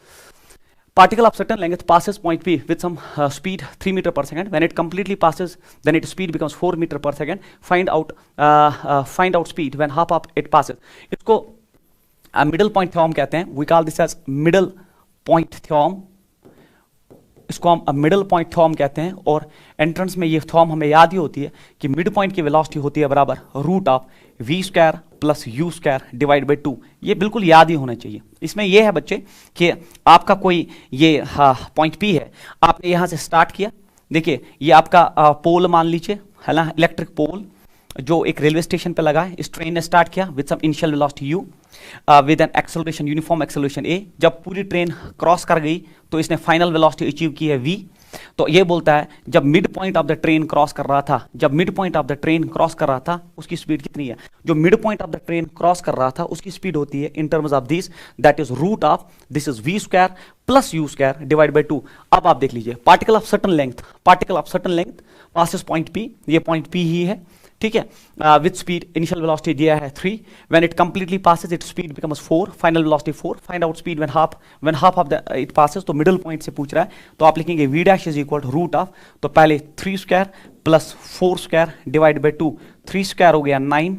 particle of certain length passes point P with some speed 3 meter per second. When it completely passes, then its speed becomes 4 meter per second. Find out speed when half of it passes. इसको middle point theorem कहते हैं. We call this as middle point theorem. इसको हम middle point theorem कहते हैं, और entrance में ये थ्योरम हमें याद ही होती है कि मिड पॉइंट की वेलोसिटी होती है बराबर root of v square plus u square divide by 2। ये बिल्कुल याद ही होना चाहिए। इसमें ये है बच्चे कि आपका कोई ये पॉइंट P है, आपने यहाँ से स्टार्ट किया, देखिए ये आपका पोल मान लीजिए, है ना, इलेक्ट्रिक पोल जो एक रेलवे स्टेशन पे लगा है। इस ट्रेन ने स्टार्ट किया with some initial velocity u with an acceleration uniform acceleration a। जब पूरी ट्रेन क्रॉस कर गई तो इसने फाइनल वेलोसिटी अचीव की है v। तो ये बोलता है जब mid point of the train cross कर रहा था, जब mid point of the train cross कर रहा था उसकी स्पीड कितनी है। जो mid point of the train cross कर रहा था उसकी स्पीड होती है in terms of this, that is root of this is v square plus u square divide by 2। अब आप देख लीजिए particle of certain length passes point P, ये पॉइंट P ही है, ठीक है। विथ स्पीड इनिशियल वेलोसिटी दिया है 3, when it completely passes it speed becomes 4, final velocity 4। Find out speed when half of the it passes, तो middle point से पूछ रहा है, तो आप लिखेंगे v dash is equal to root of, तो पहले 3 square plus 4 square divide by 2, 3 square हो गया 9,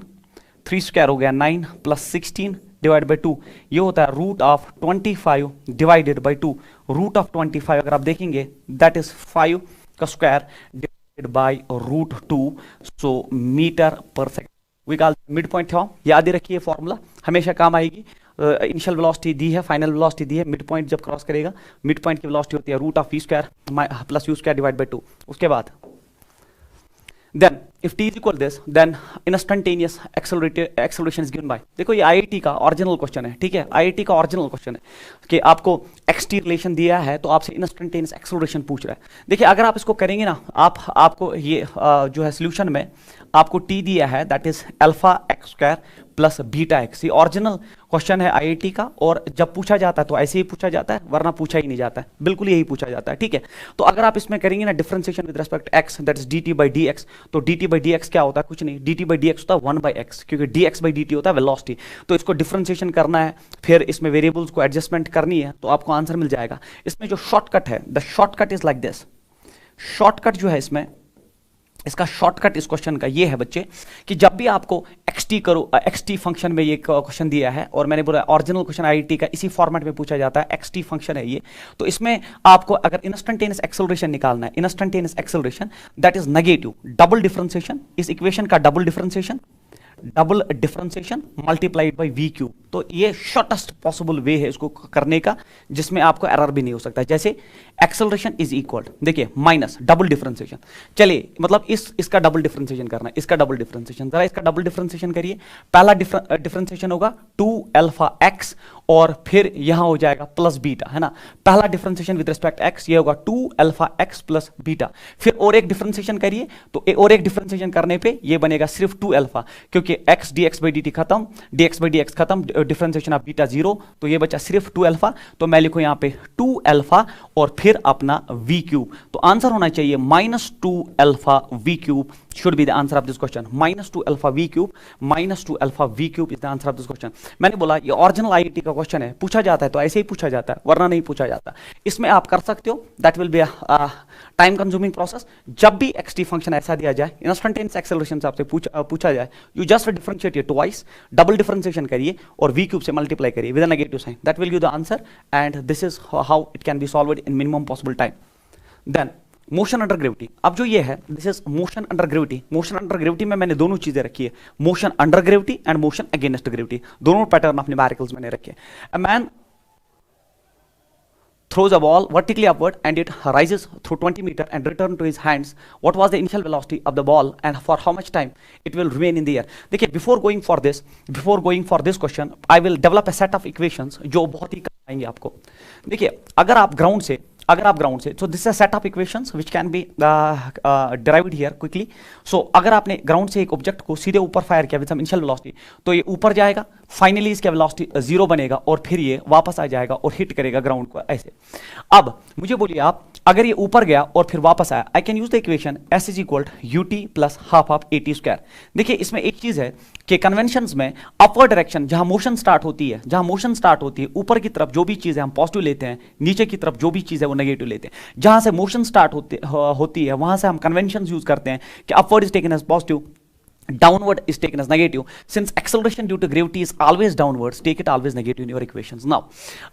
3 स्क्वायर हो गया 9 प्लस 16 डिवाइड बाई 2, ये होता है root of 25 divided by 2। Root of 25 अगर आप देखेंगे दैट इज 5 का square by root 2, so meter per second. We call mid point theorem. याद ही रखिए फॉर्मूला, हमेशा काम आएगी। इनिशियल वेलोसिटी दी है, फाइनल वेलोसिटी दी है, मिड पॉइंट जब क्रॉस करेगा मिड पॉइंट की वेलोसिटी होती है root of v square plus u square divide by 2। उसके बाद then if t is equal this then instantaneous acceleration is given by, देखो ये IIT का ओरिजिनल क्वेश्चन है, ठीक है, IIT का ओरिजिनल क्वेश्चन है कि आपको xt रिलेशन दिया है तो आपसे इंस्टेंटेनियस एक्सेलरेशन पूछ रहा है। देखिए अगर आप इसको करेंगे ना, आपको ये जो है सोल्यूशन में आपको t दिया है that is alpha x square plus beta x. ये ओरिजिनल क्वेश्चन है IIT का, और जब पूछा जाता है तो ऐसे ही पूछा जाता है, वरना पूछा ही नहीं जाता है, बिल्कुल यही पूछा जाता है, ठीक है। तो अगर आप इसमें करेंगे ना differentiation with respect x that is dt by dx, तो dt बाई dx क्या होता है, कुछ नहीं, dt बाई dx होता है 1 बाई x, क्योंकि dx बाई dt होता है वेलोसिटी। तो इसको डिफरेंशिएशन करना है, फिर इसमें वेरिएबल्स को एडजस्टमेंट करनी है, तो आपको आंसर मिल जाएगा। इसमें जो शॉर्टकट है, the shortcut is like this. Shortcut जो है इसमें, इसका शॉर्टकट इस क्वेश्चन का ये है बच्चे कि जब भी आपको xt फंक्शन में ये क्वेश्चन दिया है, और मैंने बोला ओरिजिनल क्वेश्चन IIT का इसी फॉर्मेट में पूछा जाता है, xt फंक्शन है ये, तो इसमें आपको अगर इंस्टेंटेनियस एक्सेलरेशन निकालना है, instantaneous acceleration that is negative double differentiation, इस इक्वेशन का double differentiation multiplied by v cube. तो ये शॉर्टेस्ट पॉसिबल वे है इसको करने का, जिसमें आपको एरर भी नहीं हो सकता। जैसे एक्सेलरेशन इज इक्वल, देखिए माइनस डबल डिफरेंशिएशन, चलिए मतलब इसका डबल डिफरेंशिएशन करना है, इसका डबल डिफरेंशिएशन, जरा इसका डबल डिफरेंशिएशन करिए। पहला डिफरेंशिएशन होगा 2 अल्फा एक्स, और फिर यहां हो जाएगा प्लस बीटा, है ना। पहला डिफरेंशिएशन विद रिस्पेक्ट एक्स, ये होगा 2 अल्फा एक्स प्लस बीटा। फिर और एक डिफरेंशिएशन करिए, तो और एक डिफरेंशिएशन करने पे ये बनेगा सिर्फ 2 अल्फा, क्योंकि x dx बाई dt खत्म, dx बाई dx खत्म, डिफरेंशिएशन ऑफ बीटा 0, तो ये बचा सिर्फ 2 अल्फा। तो मैं लिखूं यहाँ पे 2 अल्फा और फिर अपना v क्यूब, तो आंसर होना चाहिए -2 alpha v cube should be the answer of this question. -2 alpha v cube, -2 alpha v cube is the answer of this question. मैंने बोला ये ओरिजिनल IIT का क्वेश्चन है, पूछा जाता है तो ऐसे ही पूछा जाता है, वरना नहीं पूछा जाता। इसमें आप कर सकते हो, that will B time consuming process. जब भी xt फंक्शन ऐसा दिया जाए, इंस्टेंटेनियस एक्सेलरेशन से आपसे पूछा जाए, you just differentiate it twice, double differentiation करिए और v क्यूब से मल्टीप्लाई करिए with a negative sign, that will give the answer, and this is how it can be solved in minimum possible time. Then motion under gravity, अब जो ये है this is motion under gravity. Motion under gravity में मैंने दोनों चीजें रखी है, motion under gravity and motion against gravity, दोनों पैटर्न ऑफ न्यूमेरिकल्स मैंने रखे। A man throws a ball vertically upward and it rises through 20 meter and return to his hands. What was the initial velocity of the ball and for how much time it will remain in the air? देखिए before going for this question I will develop a set of equations जो बहुत ही काम आएंगे आपको. देखिए अगर आप ground से so this is a set of equations which can be derived here quickly. So अगर आपने ग्राउंड से एक ऑब्जेक्ट को सीधे ऊपर फायर किया विद सम इनिशियल वेलोसिटी तो ये ऊपर जाएगा, फाइनली इसका वेलोसिटी 0 बनेगा और फिर ये वापस आ जाएगा और हिट करेगा ग्राउंड को ऐसे. अब मुझे बोलिए आप अगर ये ऊपर गया और फिर वापस आया, I can use the equation s is equal ut plus half of at square. देखिए इसमें एक चीज है कि कन्वेंशंस में अपवर्ड डायरेक्शन जहां मोशन स्टार्ट होती है ऊपर की तरफ जो भी चीज है हम पॉजिटिव लेते हैं, नीचे की तरफ जो भी चीज है वो नेगेटिव लेते हैं. जहां से मोशन स्टार्ट होती है वहां से हम कन्वेंशन यूज करते हैं कि upward is taken as positive, downward is taken as negative. Since acceleration due to gravity is always downwards, take it always negative in your equations. Now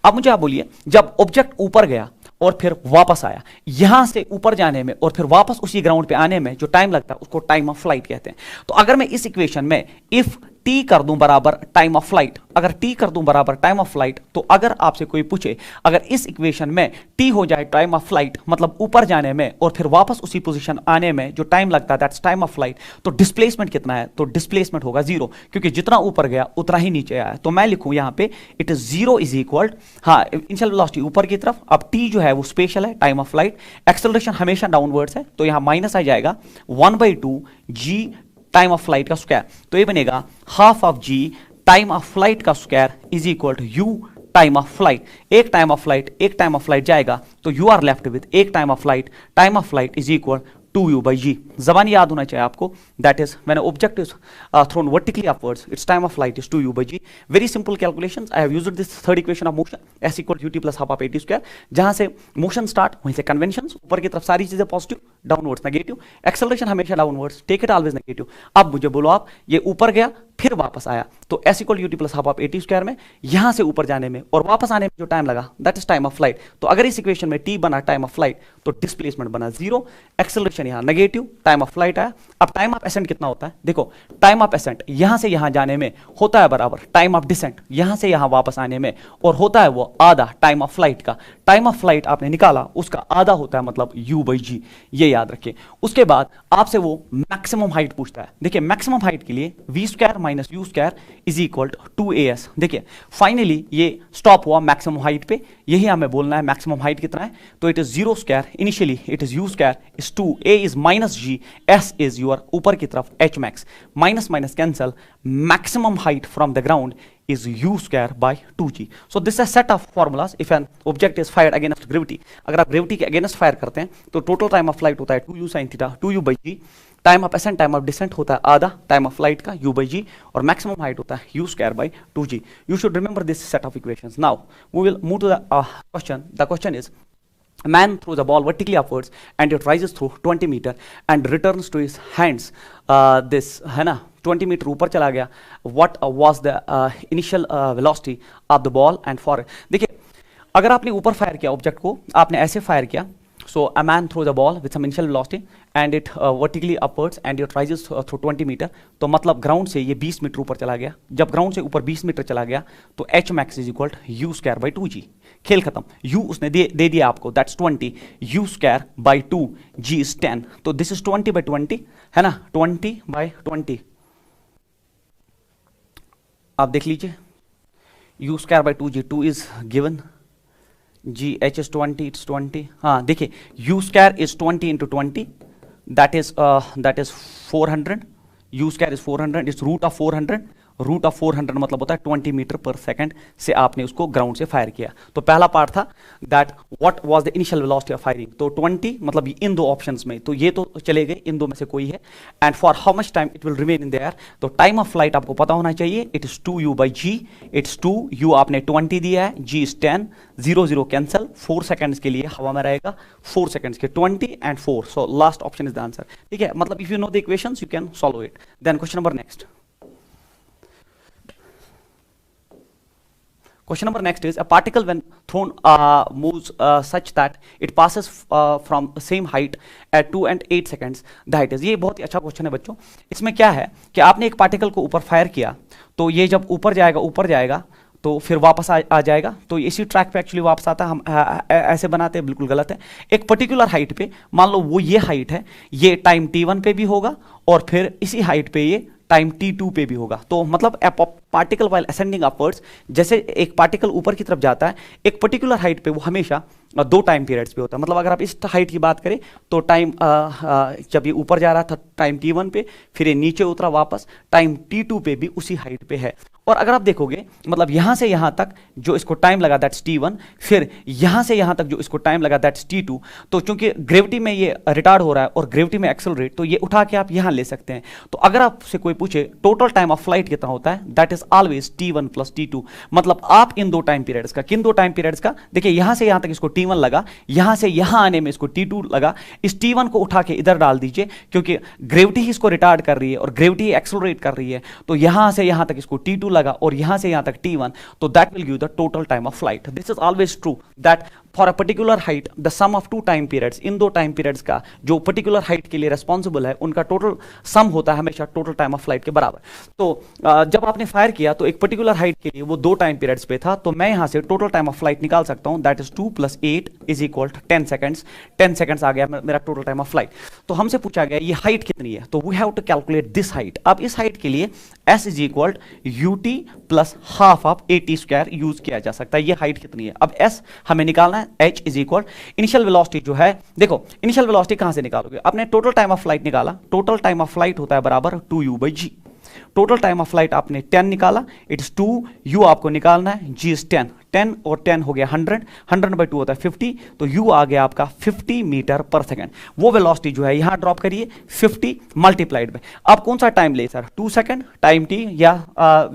अब मुझे आप बोलिए जब ऑब्जेक्ट ऊपर गया और फिर वापस आया, यहां से ऊपर जाने में और फिर वापस उसी ग्राउंड पे आने में जो टाइम लगता है उसको टाइम ऑफ फ्लाइट कहते हैं. तो अगर मैं इस इक्वेशन में इफ t कर दूं बराबर टाइम ऑफ फ्लाइट, अगर t कर दूं बराबर टाइम ऑफ फ्लाइट, तो अगर आपसे कोई पूछे अगर इस इक्वेशन में t हो जाए टाइम ऑफ फ्लाइट मतलब ऊपर जाने में और फिर वापस उसी पोजीशन आने में जो टाइम लगता है दैट्स टाइम ऑफ फ्लाइट, तो डिस्प्लेसमेंट कितना है? तो डिस्प्लेसमेंट होगा 0 क्योंकि जितना ऊपर गया उतना ही नीचे आया. तो मैं लिखूं यहां पे इट इज 0 इज इक्वल, हाँ इनिशियल वेलोसिटी ऊपर की तरफ, अब t जो है वो स्पेशल है टाइम ऑफ फ्लाइट, एक्सेलरेशन हमेशा डाउनवर्ड्स है तो यहां माइनस आ जाएगा 1/2 g टाइम ऑफ फ्लाइट का स्क्वायर. तो ये बनेगा half of g time of flight का square is equal to u time of flight. एक टाइम ऑफ फ्लाइट जाएगा तो यू आर लेफ्ट विद एक time of flight is equal 2u by g. जबानी याद होना चाहिए आपको, that is when object is thrown vertically upwards it's time of flight is 2u by g. Very simple calculations. I have used this third equation of motion s equal ut plus half of at square. जहां से motion start वहीं से conventions, ऊपर की तरफ सारी चीजें positive, downwards negative, acceleration हमेशा downwards, take it always negative. अब मुझे बोलो आप ये ऊपर गया फिर वापस आया तो s equal ut plus half of at square में यहां से ऊपर जाने में और वापस आने में जो टाइम लगा that is time of flight. तो अगर इस इक्वेशन में t बना टाइम ऑफ फ्लाइट तो डिस्प्लेसमेंट बना 0, एक्सेलरेशन यहां नेगेटिव, टाइम ऑफ फ्लाइट आया. अब टाइम ऑफ एसेंट कितना होता है? देखो टाइम ऑफ एसेंट यहां से यहां जाने में होता है बराबर टाइम ऑफ डिसेंट यहां से यहां वापस आने में, और होता है वो आधा टाइम ऑफ फ्लाइट का. टाइम ऑफ फ्लाइट आपने निकाला उसका आधा होता है मतलब u by g, ये याद रखिए. उसके बाद आपसे वो मैक्सिमम हाइट पूछता है. देखिए मैक्सिमम हाइट के लिए v square minus u square is equal to 2as. देखिए फाइनली ये स्टॉप हुआ मैक्सिमम हाइट पे, यही हमें बोलना है मैक्सिमम हाइट कितना है. तो it is 0 square, initially it is u square is 2, a is minus g, s is your ऊपर की तरफ h max, minus minus cancel, maximum height from the ground is u square by 2g. So this is a set of formulas if an object is fired against gravity. अगर आप gravity के against fire करते हैं तो total time of flight होता है 2u sin theta 2u by g, time of ascent time of descent होता है आधा टाइम ऑफ फ्लाइट का u by g, और maximum height होता है u square by 2g. You should remember this set of equations. Now we will move to the question. The question is, a man throws a ball vertically upwards and it rises through 20 meter and returns to his hands. This है ना 20 metre ऊपर चला गया. What was the initial velocity of the ball and for? देखिए अगर आपने ऊपर fire किया ऑब्जेक्ट को, आपने ऐसे फायर किया, so a man throws a ball with some initial velocity and it vertically upwards and it rises through 20 meter. तो मतलब ग्राउंड से ये 20 मीटर ऊपर चला गया. जब ग्राउंड से ऊपर 20 मीटर चला गया तो h max is equal to u square by 2g. खेल खत्म. u उसने दे दिया आपको, that's 20, u square by 2, g is 10. तो this is 20 by 20 है ना, 20 by 20. आप देख लीजिए u square by 2g, 2 is given, g h is 20, it's 20. हाँ देखिए u square is 20 into 20, that is 400. u square is 400, it's root of 400. Root of 400 मतलब होता है 20 मीटर पर सेकंड से आपने उसको ग्राउंड से फायर किया. तो पहला पार्ट था that what was the initial velocity of firing. तो 20 मतलब इन दो ऑप्शंस में, तो ये तो चले गए, इन दो में से कोई है. And for how much time it will remain in the air. तो टाइम ऑफ फ्लाइट आपको पता होना चाहिए, it is 2u by g. It's 2, u आपने 20 दिया है, g इज 10, 0 0 कैंसल, 4 सेकंड्स के लिए हवा में रहेगा, 4 सेकंड्स के 20 and 4. So last option is the answer. ठीक है, मतलब if you know the equations you can solve it. Then question number next. Question number next is, a particle when thrown moves such that it passes from same height at 2 and 8 seconds the height is. ये बहुत ही अच्छा question है बच्चों. इसमें क्या है कि आपने एक पार्टिकल को ऊपर फायर किया तो ये जब ऊपर जाएगा तो फिर वापस आ जाएगा, तो इसी ट्रैक पे एक्चुअली वापस आता है। हम ऐसे बनाते हैं, बिल्कुल गलत है। एक पर्टिकुलर हाइट पे मान लो वो ये हाइट है, ये टाइम t1 पे भी होगा और फिर इसी हाइट पे ये टाइम t2 पे भी होगा। तो मतलब पार्टिकल वाइल असेंडिंग अपवर्ड्स, जैसे एक पार्टिकल ऊपर की तरफ जाता है एक पर्टिकुलर हाइट पे, वो हमेशा 2 टाइम पीरियड्स पे होता है। मतलब अगर आप इस हाइट की बात करें तो टाइम जब ये ऊपर जा रहा था टाइम t1 पे, फिर ये नीचे उतरा वापस टाइम t2 पे भी उसी हाइट पे है। और अगर आप देखोगे मतलब यहां से यहां तक जो इसको टाइम लगा दैट्स t1, फिर यहां से यहां तक जो इसको टाइम लगा दैट्स t2। तो चूंकि ग्रेविटी में ये रिटार्ड हो रहा है और ग्रेविटी में एक्सेलरेट, तो ये उठा के आप यहां ले सकते हैं। तो अगर आपसे कोई पूछे टोटल टाइम ऑफ फ्लाइट कितना होता है, that is always t1 plus t2। मतलब आप इन 2 टाइम पीरियड्स का, किन 2 टाइम पीरियड्स का, देखिए यहां से यहां तक इसको t1 लगा, यहां से यहां आने में इसको t2 लगा, इस t1 को उठा के इधर डाल दीजिए, क्योंकि ग्रेविटी ही इसको रिटार्ड कर रही है और ग्रेविटी ही एक्सेलरेट कर रही है। तो यहां से यहां तक इसको t2 लगा और यहां से यहां तक t1, तो that will give the total time of flight. This is always true that for a particular height the sum of 2 time periods, in 2 time periods का जो पर्टिकुलर हाइट के लिए रेस्पॉन्सिबल है उनका टोटल सम होता है हमेशा टोटल टाइम ऑफ फ्लाइट के बराबर। तो जब आपने फायर किया तो एक पर्टिकुलर हाइट के लिए वो 2 टाइम पीरियड्स पे था, तो मैं यहां से टोटल टाइम ऑफ फ्लाइट निकाल सकता हूं, that is 2 + 8 is equal to 10 seconds. 10 seconds आ गया मेरा टोटल टाइम ऑफ फ्लाइट। तो हमसे पूछा गया ये हाइट कितनी है, तो we have to calculate this height. अब इस हाइट के लिए s is equal ut plus half of at² use किया जा सकता है। ये हाइट कितनी है, अब s हमें निकालना है। h is equal initial velocity जो है, देखो इनिशियल वेलोसिटी कहां से निकालोगे, आपने टोटल टाइम ऑफ फ्लाइट निकाला, टोटल टाइम ऑफ फ्लाइट होता है बराबर 2u/g। Total time of flight आपने 10 निकाला, इट्स 2, u आपको निकालना है, g इज 10, 10 और 10 हो गया 100, 100/2 होता है 50, तो u आ गया आपका 50 मीटर पर सेकंड। वो वेलोसिटी जो है यहां ड्रॉप करिए 50 मल्टीप्लाइड में। अब कौन सा टाइम ले सर, 2 सेकंड टाइम t या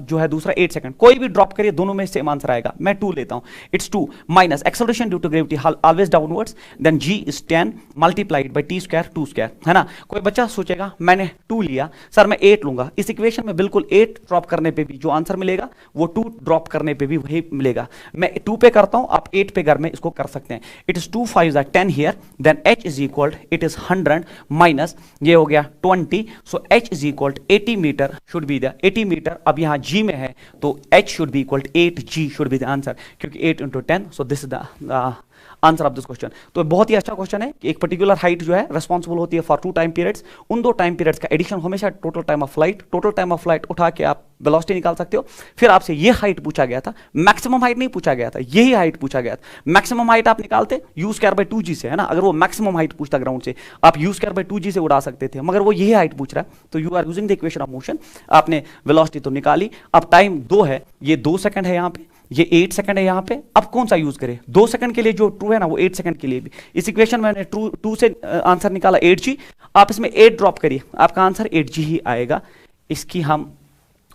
जो है दूसरा 8 सेकंड, कोई भी ड्रॉप करिए, दोनों में सेम आंसर आएगा। मैं 2 लेता हूं, it's 2 minus acceleration due to gravity always downwards, then g is 10 multiplied by t², 2², है ना। कोई बच्चा सोचेगा मैंने 2 लिया सर, मैं 8 लूंगा। इस इक्वेशन में बिल्कुल 8 ड्रॉप करने पे भी जो आंसर मिलेगा वो 2 ड्रॉप करने पे भी वही मिलेगा। मैं 2 पे करता हूं, आप 8 पे घर में इसको कर सकते हैं। It is 2 5 10 here, then h is equal it is 100 minus ये हो गया 20, so h is equal 80 metre should be the 80 metre. अब यहां g में है तो h should be equal 8g should be the answer, क्योंकि 8 × 10, so this is the answer of this question. तो बहुत ही अच्छा क्वेश्चन है कि एक पर्टिकुलर हाइट जो है रेस्पॉन्सिबल होती है फॉर 2 टाइम पीरियड्स, उन 2 टाइम पीरियड्स का एडिशन हमेशा टोटल टाइम ऑफ फ्लाइट उठा के आप वेलोसिटी निकाल सकते हो। फिर आपसे ये हाइट पूछा गया था, मैक्सिमम हाइट नहीं पूछा गया था, यही हाइट पूछा गया था। मैक्सिमम हाइट आप निकालते u²/2g से, है ना। अगर वो मैक्सिमम हाइट पूछता ग्राउंड से, आप u²/2g से उड़ा सकते थे, मगर वो यही हाइट पूछ रहा है, तो you are using the equation of motion. आपने वेलोसिटी तो निकाली, अब टाइम 2 है, ये 2 सेकंड है यहाँ पे, ये 8 सेकंड है यहाँ पे। अब कौन सा यूज करें, 2 सेकंड के लिए जो ट्रू है ना वो 8 सेकंड के लिए भी। इस इक्वेशन में मैंने 2 से आंसर निकाला 8g, आप इसमें 8 ड्रॉप करिए, आपका आंसर 8g ही आएगा, इसकी हम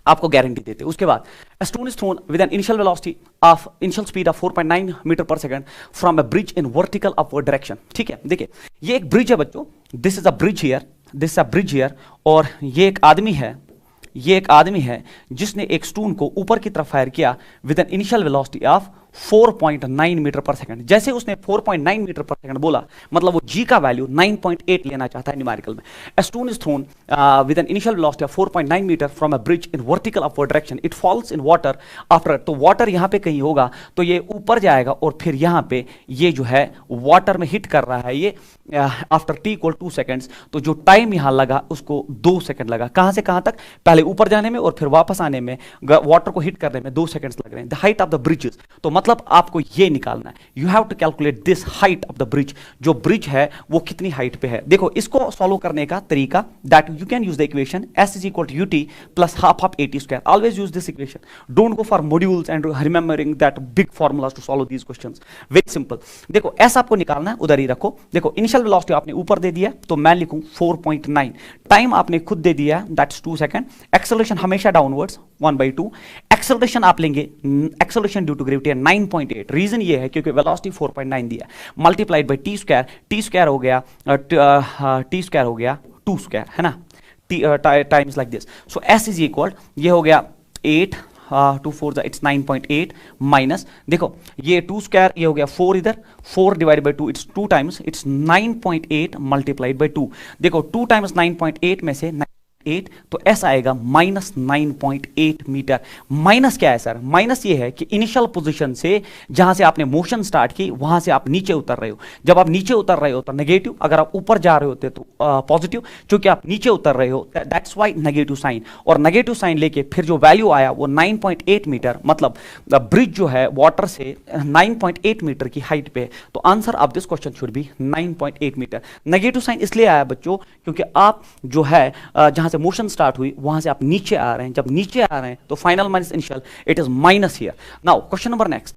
आपको गारंटी देते हैं। उसके बाद a stone is thrown with an initial speed of 4.9 metre per second from a bridge in vertical upward direction. ठीक है, देखिए ये एक ब्रिज है बच्चों, this is a bridge here, और ये एक आदमी है जिसने एक स्टोन को ऊपर की तरफ फायर किया with an initial velocity of 4.9 metre per second. जैसे उसने 4.9 मीटर पर सेकंड बोला, मतलब वो g का वैल्यू 9.8 लेना चाहता है न्यूमेरिकल में। A stone is thrown with an initial velocity of 4.9 metre from a bridge in vertical upward direction. It falls in water after, तो वाटर यहाँ पे कहीं होगा तो ये ऊपर जाएगा और फिर यहाँ पे ये जो है वाटर में हिट कर रहा है ये आफ्टर t = 2 सेकंड्स। तो जो टाइम यहाँ लगा उसको 2 सेकंड लगा। कहाँ से कहाँ तक, पहले ऊपर जाने में और फिर वापस आने में, वाटर को हिट करने में 2 सेकंड्स लग रहे हैं। The height of the bridges, तो मतलब आपको ये निकालना है, you have to calculate this height of the bridge. जो ब्रिज है वो कितनी हाइट पे है। देखो इसको सॉल्व करने का तरीका, that you can use the equation s is equal to ut plus half of at²। Always use this equation, don't go for modules and remembering that big formulas to solve these questions. Very simple, देखो s आपको निकालना है, उधर ही रखो। देखो initial velocity आपने ऊपर दे दिया तो मैं लिखूं 4.9, टाइम आपने खुद दे दिया है दैट्स 2 सेकंड, एक्सेलरेशन हमेशा डाउनवर्ड्स 1/2, एक्सेलरेशन आप लेंगे acceleration due to gravity 9.8, reason ये है क्योंकि वेलोसिटी 4.9 दिया, मल्टीप्लाइड बाय t² हो गया t² हो गया 2², है ना, times like this. So s is equal, ये हो गया 8 2 4 इट्स 9.8 माइनस, देखो ये 2², ये हो गया 4, इधर 4 divide by 2 it's 2 times, it's 9.8 multiplied by 2। देखो 2 टाइम्स 9.8 में से 8, तो एस आएगा -9.8 मीटर। माइनस क्या है सर? माइनस ये है कि इनिशियल पोजीशन से जहां से आपने मोशन स्टार्ट की वहां से आप नीचे उतर रहे हो। जब आप नीचे उतर रहे हो तो नेगेटिव, अगर आप ऊपर जा रहे होते तो पॉजिटिव। क्योंकि आप नीचे उतर रहे हो, दैट्स वाई नेगेटिव साइन। और नेगेटिव साइन लेके फिर जो वैल्यू आया वो 9.8 मीटर, मतलब ब्रिज जो है वाटर से 9.8 मीटर की हाइट पे है। तो answer of this question should be 9.8 metre. Negative sign इसलिए आया बच्चों क्योंकि आप जो है जहां से मोशन स्टार्ट हुई वहां से आप नीचे आ रहे हैं। जब नीचे आ रहे हैं तो final minus initial, it is minus here. Now question number next,